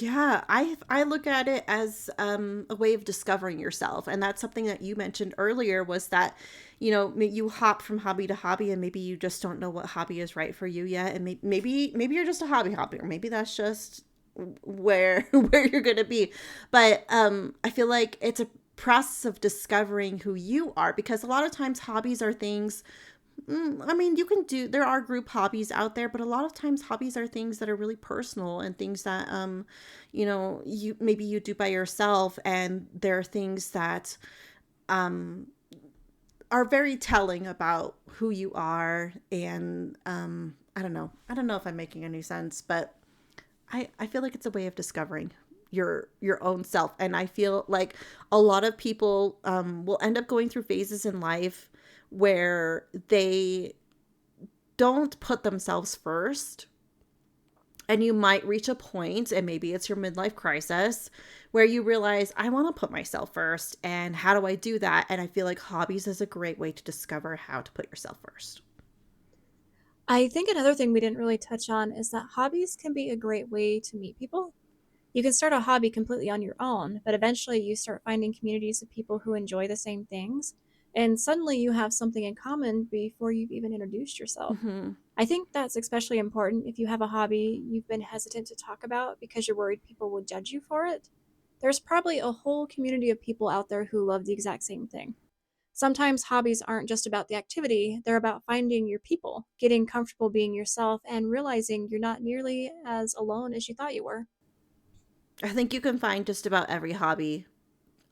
Speaker 2: Yeah, I look at it as a way of discovering yourself, and that's something that you mentioned earlier was that, you hop from hobby to hobby, and maybe you just don't know what hobby is right for you yet, and maybe you're just a hobby hopper, or maybe that's just where where you're gonna be. But I feel like it's a process of discovering who you are, because a lot of times hobbies are things. I mean, there are group hobbies out there, but a lot of times hobbies are things that are really personal and things that, you do by yourself. And there are things that, um, are very telling about who you are. And, I don't know. I don't know if I'm making any sense, but I feel like it's a way of discovering your own self. And I feel like a lot of people, will end up going through phases in life where they don't put themselves first. And you might reach a point, and maybe it's your midlife crisis, where you realize, I want to put myself first. And how do I do that? And I feel like hobbies is a great way to discover how to put yourself first.
Speaker 1: I think another thing we didn't really touch on is that hobbies can be a great way to meet people. You can start a hobby completely on your own, but eventually you start finding communities of people who enjoy the same things, and suddenly you have something in common before you've even introduced yourself.
Speaker 2: Hmm.
Speaker 1: I think that's especially important if you have a hobby you've been hesitant to talk about because you're worried people will judge you for it. There's probably a whole community of people out there who love the exact same thing. Sometimes hobbies aren't just about the activity, they're about finding your people, getting comfortable being yourself, and realizing you're not nearly as alone as you thought you were.
Speaker 2: I think you can find just about every hobby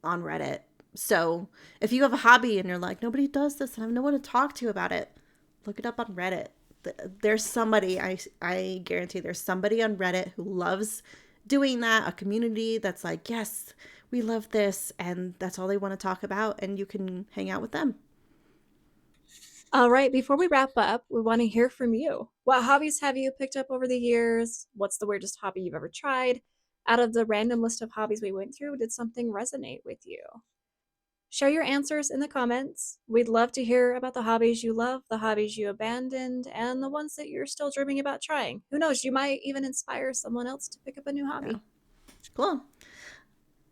Speaker 2: on Reddit. So if you have a hobby and you're like, nobody does this and I have no one to talk to about it, look it up on Reddit. There's somebody, I guarantee there's somebody on Reddit who loves doing that, a community that's like, yes, we love this. And that's all they want to talk about. And you can hang out with them.
Speaker 1: All right, before we wrap up, we want to hear from you. What hobbies have you picked up over the years? What's the weirdest hobby you've ever tried? Out of the random list of hobbies we went through, did something resonate with you? Share your answers in the comments. We'd love to hear about the hobbies you love, the hobbies you abandoned, and the ones that you're still dreaming about trying. Who knows, you might even inspire someone else to pick up a new
Speaker 2: Yeah.
Speaker 1: hobby.
Speaker 2: Cool.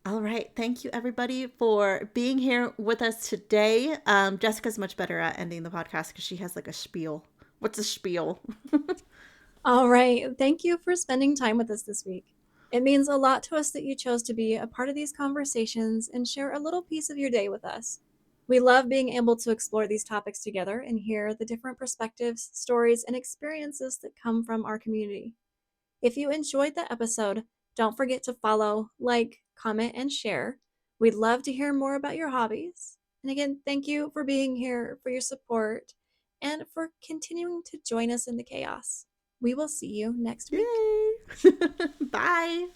Speaker 2: All right. Thank you, everybody, for being here with us today. Jessica's much better at ending the podcast because she has like a spiel. What's a spiel?
Speaker 1: All right. Thank you for spending time with us this week. It means a lot to us that you chose to be a part of these conversations and share a little piece of your day with us. We love being able to explore these topics together and hear the different perspectives, stories, and experiences that come from our community. If you enjoyed the episode, don't forget to follow, like, comment, and share. We'd love to hear more about your hobbies. And again, thank you for being here, for your support, and for continuing to join us in the chaos. We will see you next week.
Speaker 2: Yay! Bye.